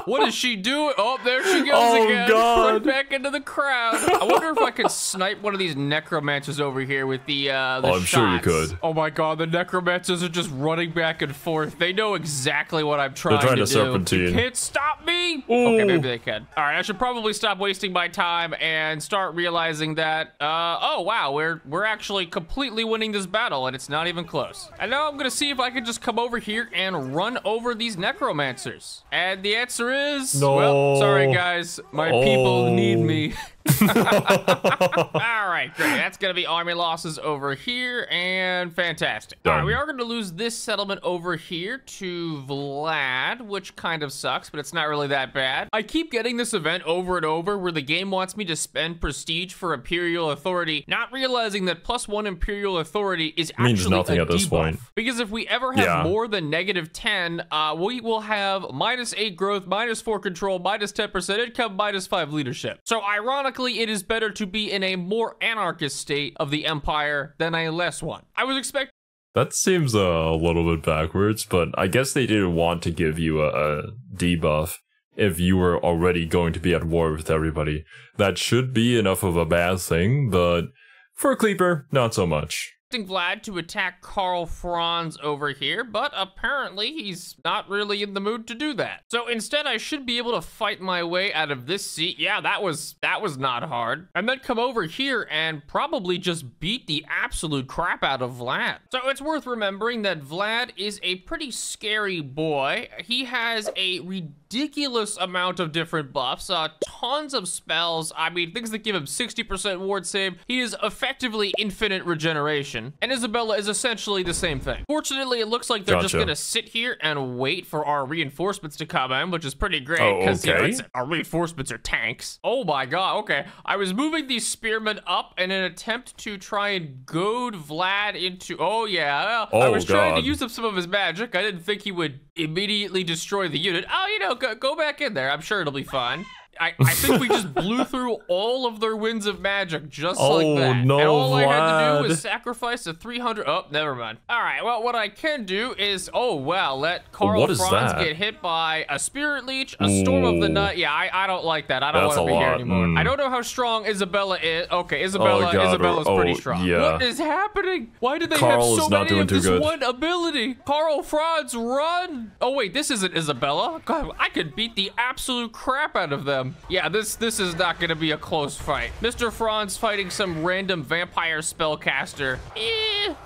What is she doing? Oh, there she goes again. God. Right back into the crowd. I wonder if I could snipe one of these necromancers over here with the I'm sure you could. Oh my god, the necromancers are just running back and forth. They know exactly what I'm trying to do. They're trying to serpentine. You can't stop me. Ooh. Okay, maybe they can. All right, I should probably stop wasting my time and start realizing that, oh wow, we're actually completely winning this battle and it's not even close. And now I'm gonna see if I can just come over here and run over these necromancers. And the answer is, no. Well, sorry guys, my people need me. All right, great. That's gonna be army losses over here, and fantastic. All right, we are gonna lose this settlement over here to Vlad, which kind of sucks, but it's not really that bad. I keep getting this event over and over where the game wants me to spend prestige for Imperial Authority, not realizing that +1 Imperial Authority is actually means nothing a at this debuff. point. Because if we ever have more than -10, we will have -8 growth, -4 control, -10% income, -5 leadership. So ironically, it is better to be in a more anarchist state of the Empire than a less one. I was expecting. That seems a little bit backwards, but I guess they didn't want to give you a debuff if you were already going to be at war with everybody. That should be enough of a bad thing, but for Kleaper, not so much. Vlad to attack Karl Franz over here, but apparently he's not really in the mood to do that. So instead, I should be able to fight my way out of this seat. Yeah, that was not hard. And then come over here and probably just beat the absolute crap out of Vlad. So it's worth remembering that Vlad is a pretty scary boy. He has a ridiculous amount of different buffs, tons of spells. I mean, things that give him 60% ward save. He is effectively infinite regeneration. And Isabella is essentially the same thing. Fortunately, it looks like they're just gonna sit here and wait for our reinforcements to come in, which is pretty great because you know, our reinforcements are tanks. Oh my god, okay. I was moving these spearmen up in an attempt to try and goad Vlad into, I was trying to use up some of his magic. I didn't think he would immediately destroy the unit. Oh, you know, go back in there. I'm sure it'll be fine. I think we just blew through all of their winds of magic just like that. No, and all Vlad. I had to do was sacrifice a 300. Oh, never mind. All right, well, what I can do is, let Karl Franz get hit by a Spirit Leech, a Storm of the Night. Yeah, I don't like that. I don't want to be here anymore. I don't know how strong Isabella is. Okay, Isabella's pretty strong. Yeah. What is happening? Why do they have so many of this one ability? Karl Franz, run! Oh, wait, this isn't Isabella. God, I could beat the absolute crap out of them. Yeah, this is not gonna be a close fight. Mr. Franz fighting some random vampire spellcaster.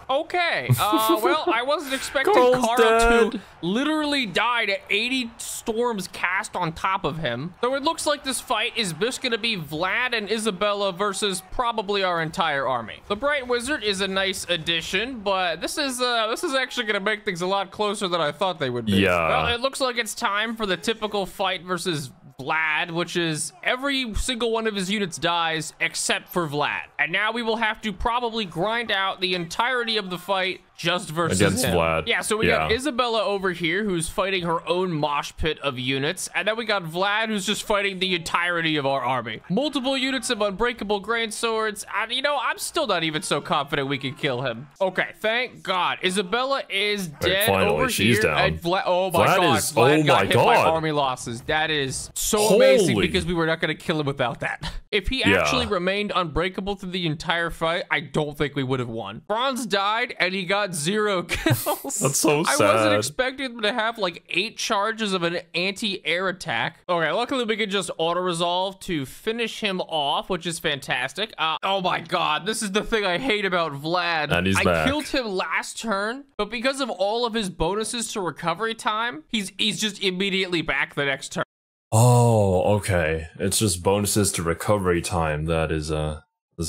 Okay. Well, I wasn't expecting Karl to literally die to 80 storms cast on top of him. So it looks like this fight is just gonna be Vlad and Isabella versus probably our entire army. The Bright Wizard is a nice addition, but this is actually gonna make things a lot closer than I thought they would be. Yeah. Well, it looks like it's time for the typical fight versus Vlad, which is every single one of his units dies except for Vlad. And now we will have to probably grind out the entirety of the fight just versus against him. Vlad. Yeah, so we got Isabella over here who's fighting her own mosh pit of units, and then we got Vlad who's just fighting the entirety of our army. Multiple units of unbreakable grain swords, and you know, I'm still not even so confident we can kill him. Okay, thank God. Isabella is dead over she's here. Down. And oh my God, Vlad got hit by army losses. That is so amazing because we were not going to kill him without that. If he actually remained unbreakable through the entire fight, I don't think we would have won. Franz died and he got 0 kills. That's so sad. I wasn't expecting him to have like 8 charges of an anti-air attack. Okay, luckily we can just auto-resolve to finish him off, which is fantastic. Oh my God, this is the thing I hate about Vlad. And he's back. I killed him last turn, but because of all of his bonuses to recovery time, he's just immediately back the next turn. Oh, okay. It's just bonuses to recovery time. That is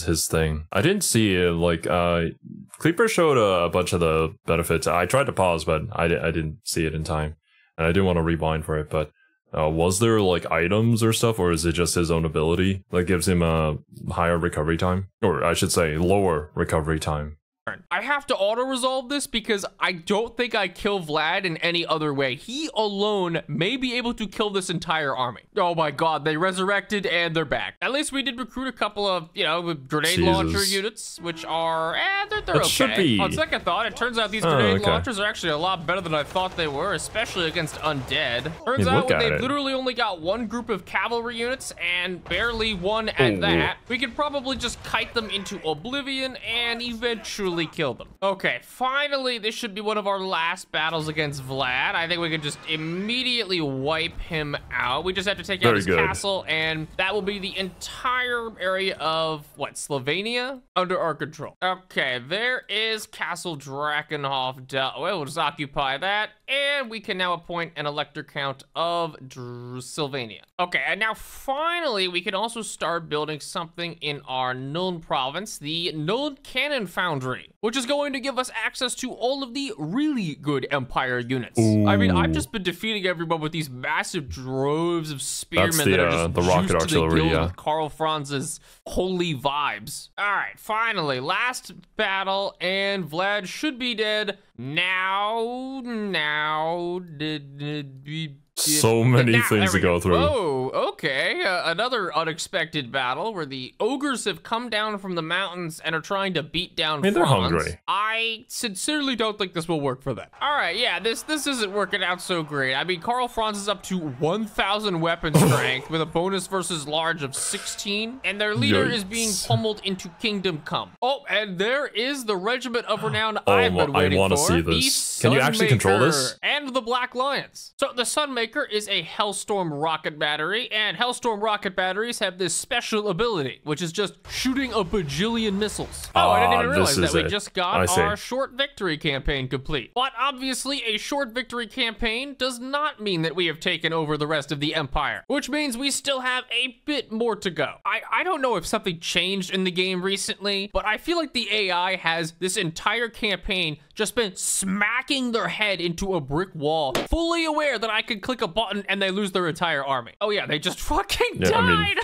his thing. I didn't see it. Like, Kleaper showed a bunch of the benefits. I tried to pause, but I didn't see it in time, and I didn't want to rewind for it. But Was there like items or stuff, or is it just his own ability that gives him a higher recovery time? Or I should say lower recovery time. I have to auto-resolve this because I don't think I kill Vlad in any other way. He alone may be able to kill this entire army. Oh my god, they resurrected and they're back. At least we did recruit a couple of, you know, grenade launcher units, which are, they're okay. On second thought, it turns out these grenade launchers are actually a lot better than I thought they were, especially against undead. Turns out they've literally only got one group of cavalry units and barely one at that. We could probably just kite them into oblivion and eventually kill them. Okay, finally, this should be one of our last battles against Vlad. I think we could just immediately wipe him out. We just have to take out his castle, and that will be the entire area of, what, Slovenia? Under our control. Okay, there is Castle Drakenhof. We'll just occupy that, and we can now appoint an elector count of Sylvania. Okay, and now finally, we can also start building something in our Nuln province, the Nuln Cannon Foundry, which is going to give us access to all of the really good Empire units. I mean, I've just been defeating everyone with these massive droves of spearmen that are just the rocket artillery, with Karl Franz's holy vibes. All right, finally, last battle, and Vlad should be dead now. So many things to go through. Oh, okay. Another unexpected battle where the ogres have come down from the mountains and are trying to beat down Franz. They're hungry. I sincerely don't think this will work for them. All right, yeah, this isn't working out so great. I mean, Karl Franz is up to 1,000 weapon strength with a bonus versus large of 16, and their leader is being pummeled into Kingdom Come. Oh, and there is the regiment of renown I've been waiting for. I want to see this. Can you actually control this? And the Black Lions. So the Sunmaker is a Hellstorm rocket battery, and Hellstorm rocket batteries have this special ability, which is just shooting a bajillion missiles. Oh, I didn't even realize that we just got our short victory campaign complete. But obviously, a short victory campaign does not mean that we have taken over the rest of the Empire, which means we still have a bit more to go. I don't know if something changed in the game recently, but I feel like the AI has this entire campaign just been smacking their head into a brick wall, fully aware that I could click a button and they lose their entire army. Oh yeah, they just fucking died. I mean,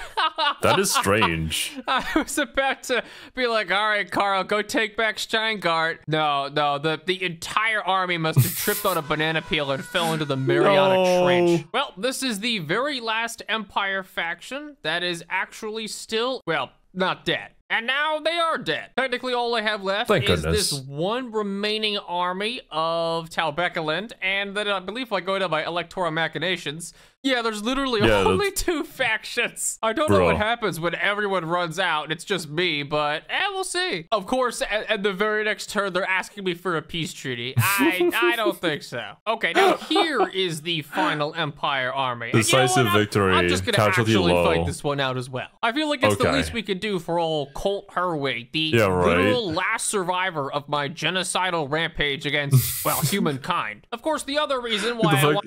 that is strange. I was about to be like, all right, Carl, go take back Steingart. No, the entire army must have tripped on a banana peel and fell into the Mariana Trench. Well, this is the very last Empire faction that is actually still, well, not dead. And now they are dead. Technically, all I have left is this one remaining army of Talbekaland, and then I believe if I go to my electoral machinations, yeah, there's literally only 2 factions. I don't know what happens when everyone runs out and it's just me, but we'll see. Of course, at the very next turn, they're asking me for a peace treaty. I don't think so. Okay, now here is the final Empire army. Decisive victory. I'm just gonna actually fight this one out as well. I feel like it's the least we could do for old Colt Herwig, the literal last survivor of my genocidal rampage against, well, humankind. Of course, the other reason why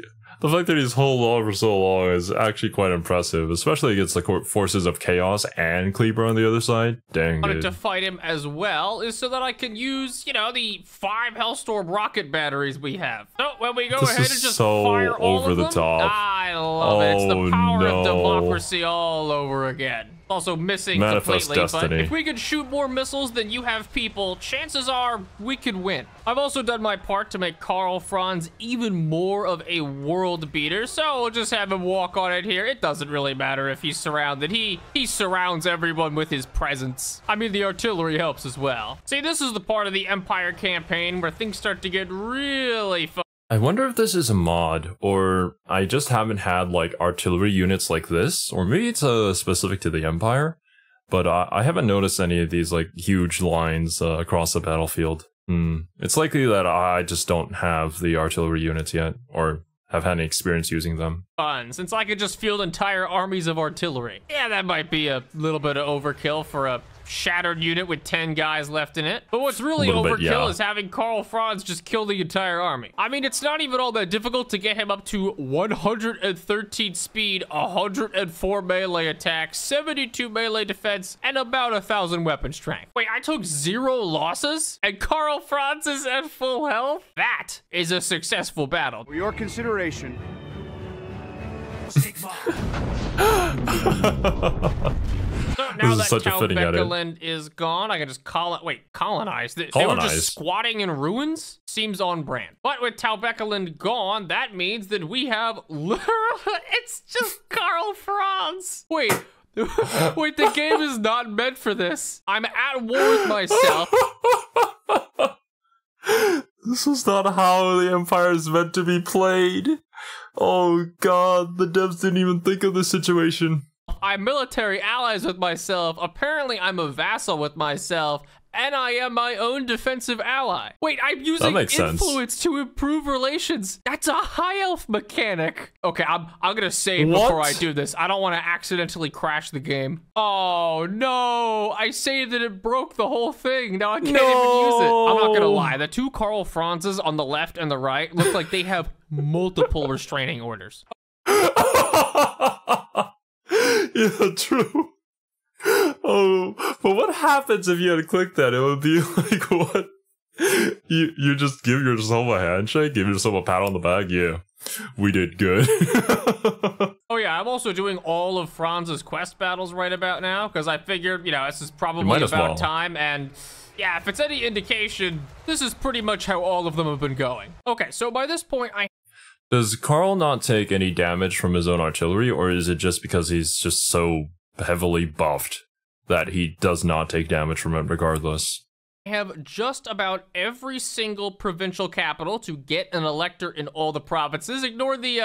the fact that he's held on for so long is actually quite impressive, especially against the forces of Chaos and Kleaper on the other side. Dang, I wanted to fight him as well is so that I can use, you know, the 5 Hellstorm rocket batteries we have. So when we go ahead and just fire all of them, over the top. I love it. It's the power of democracy all over again. Also missing completely, but if we could shoot more missiles than you have people, chances are we could win. I've also done my part to make Karl Franz even more of a world beater, so we'll just have him walk on it here. It doesn't really matter if he's surrounded. He surrounds everyone with his presence. I mean, the artillery helps as well. See, this is the part of the Empire campaign where things start to get really fun. I wonder if this is a mod, or I just haven't had, like, artillery units like this, or maybe it's specific to the Empire, but I haven't noticed any of these, like, huge lines across the battlefield. It's likely that I just don't have the artillery units yet, or have had any experience using them. Fun, since I could just field entire armies of artillery. Yeah, that might be a little bit of overkill for a shattered unit with 10 guys left in it. But what's really overkill is having Karl Franz just kill the entire army. I mean, it's not even all that difficult to get him up to 113 speed, 104 melee attack, 72 melee defense, and about 1,000 weapon strength. Wait, I took 0 losses? And Karl Franz is at full health? That is a successful battle. For your consideration, So now This is that such a fitting edit. Talbeckaland is gone, I can just colonize. They were just squatting in ruins? Seems on brand. But with Talbeckaland gone, that means that we have literally, it's just Karl Franz. Wait, wait, the game is not meant for this. I'm at war with myself. This is not how the Empire is meant to be played. Oh god, the devs didn't even think of this situation. I'm military allies with myself. Apparently, I'm a vassal with myself. And I am my own defensive ally. Wait, I'm using influence to improve relations. That's a high elf mechanic. Okay, I'm gonna save before I do this. I don't want to accidentally crash the game. Oh no, I saved that it broke the whole thing. Now I can't even use it. I'm not gonna lie, the two Karl Franzes on the left and the right look like they have multiple restraining orders. Yeah, true. Oh, but what happens if you had clicked that? It would be like, what? You just give yourself a handshake, give yourself a pat on the back. Yeah, we did good. Oh yeah, I'm also doing all of Franz's quest battles right about now because I figured, you know, this is probably about time, and yeah, if it's any indication, this is pretty much how all of them have been going. Okay, so by this point, Does Karl not take any damage from his own artillery, or is it just because he's just so heavily buffed that he does not take damage from it regardless? I have just about every single provincial capital to get an elector in all the provinces. Ignore the,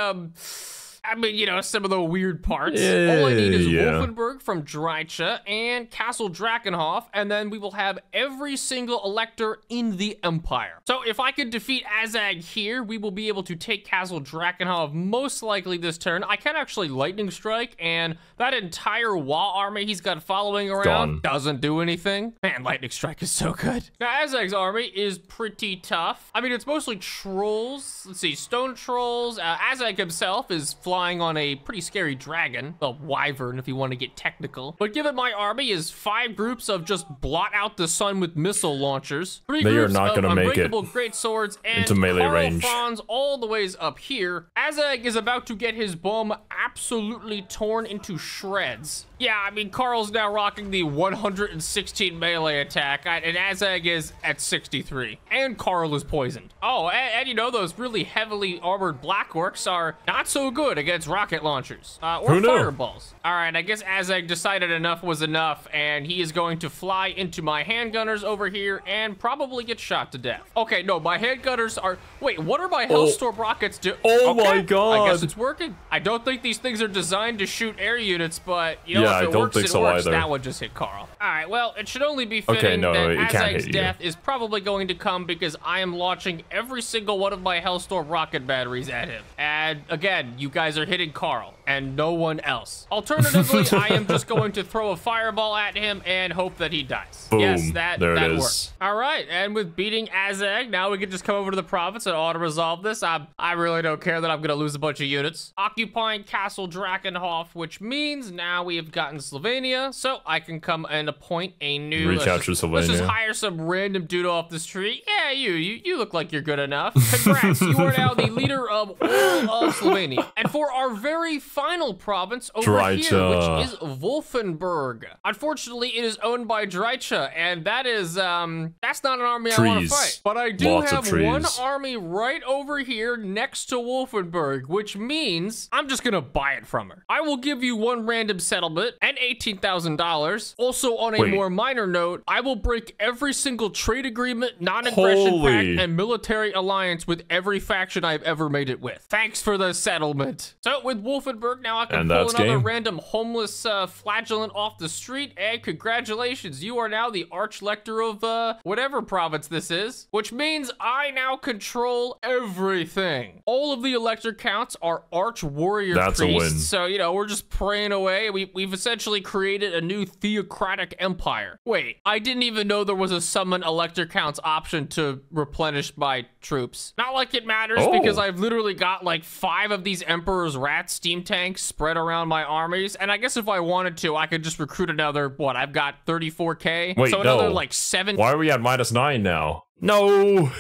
I mean, you know, some of the weird parts. All I need is Wolfenburg from Dreiche and Castle Drakenhof, and then we will have every single elector in the Empire. So if I could defeat Azag here, we will be able to take Castle Drakenhof most likely this turn. I can actually Lightning Strike, and that entire Wa army he's got following around doesn't do anything. Man, Lightning Strike is so good. Now, Azag's army is pretty tough. I mean, it's mostly trolls. Let's see, stone trolls. Azag himself is flying on a pretty scary dragon, a wyvern if you want to get technical. But given my army is 5 groups of just blot out the sun with missile launchers, 3 they groups are not of going to make it great swords, and into melee range. Franz all the ways up here. Azag is about to get his bomb absolutely torn into shreds. Yeah, I mean, Karl's now rocking the 116 melee attack, and Azag is at 63. And Karl is poisoned. Oh, and you know, those really heavily armored black orcs are not so good against rocket launchers or fireballs. All right, I guess Azag decided enough was enough, and he is going to fly into my handgunners over here and probably get shot to death. Okay, no, my handgunners are... Wait, what are my Hellstorm rockets do? Oh my god. I guess it's working. I don't think these things are designed to shoot air units, but you know, if it works, it works. That would just hit Karl. All right, well, it should only be fitting that Azag's death is probably going to come because I am launching every single one of my Hellstorm rocket batteries at him. And again, you guys are hitting Karl and no one else. Alternatively, I am just going to throw a fireball at him and hope that he dies. Boom. Yes, that works. All right, and with beating Azag, now we can just come over to the province and auto-resolve this. I really don't care that I'm gonna lose a bunch of units. Occupying Castle Drakenhof, which means now we have gotten Slovenia, so I can come and appoint a new... Recapture Slovenia. Let's just hire some random dude off the street. Yeah, you look like you're good enough. Congrats, you are now the leader of all of Slovenia. And for our very final province over here, which is Wolfenburg. Unfortunately, it is owned by Dreiche, and that is, that's not an army I want to fight. But I do have one army right over here next to Wolfenburg, which means I'm just gonna buy it from her. I will give you one random settlement and $18,000. Also, on a more minor note, I will break every single trade agreement, non-aggression pact, and military alliance with every faction I've ever made it with. Thanks for the settlement. So with Wolfenburg, now I can pull another random homeless flagellant off the street, and congratulations, you are now the Archlector of whatever province this is, which means I now control everything. All of the elector counts are Arch Warrior priests, so you know, we're just praying away. We've essentially created a new theocratic empire. Wait, I didn't even know there was a summon elector counts option to replenish my troops. Not like it matters because I've literally got like 5 of these Emperor's Rat steam tanks spread around my armies, and I guess if I wanted to, I could just recruit another, what, I've got 34k? Wait, so another like 7. Why are we at -9 now? No!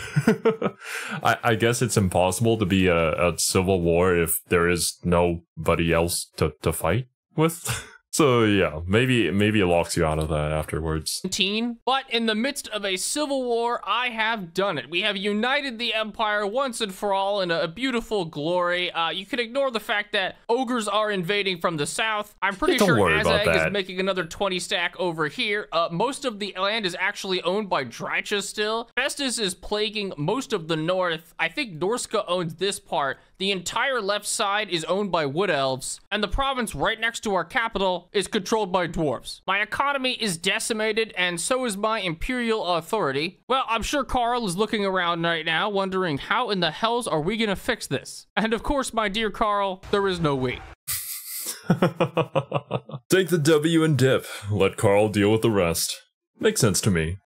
I guess it's impossible to be a civil war if there is nobody else to fight with. So yeah, maybe it locks you out of that afterwards. But in the midst of a civil war, I have done it. We have united the Empire once and for all in a beautiful glory. You can ignore the fact that ogres are invading from the south. I'm pretty sure Azag is making another 20 stack over here. Most of the land is actually owned by Drycha still. Festus is plaguing most of the north. I think Norska owns this part. The entire left side is owned by wood elves, and the province right next to our capital is controlled by dwarves. My economy is decimated, and so is my imperial authority. Well, I'm sure Carl is looking around right now, wondering how in the hells are we gonna fix this? And of course, my dear Carl, there is no we. Take the W and dip. Let Carl deal with the rest. Makes sense to me.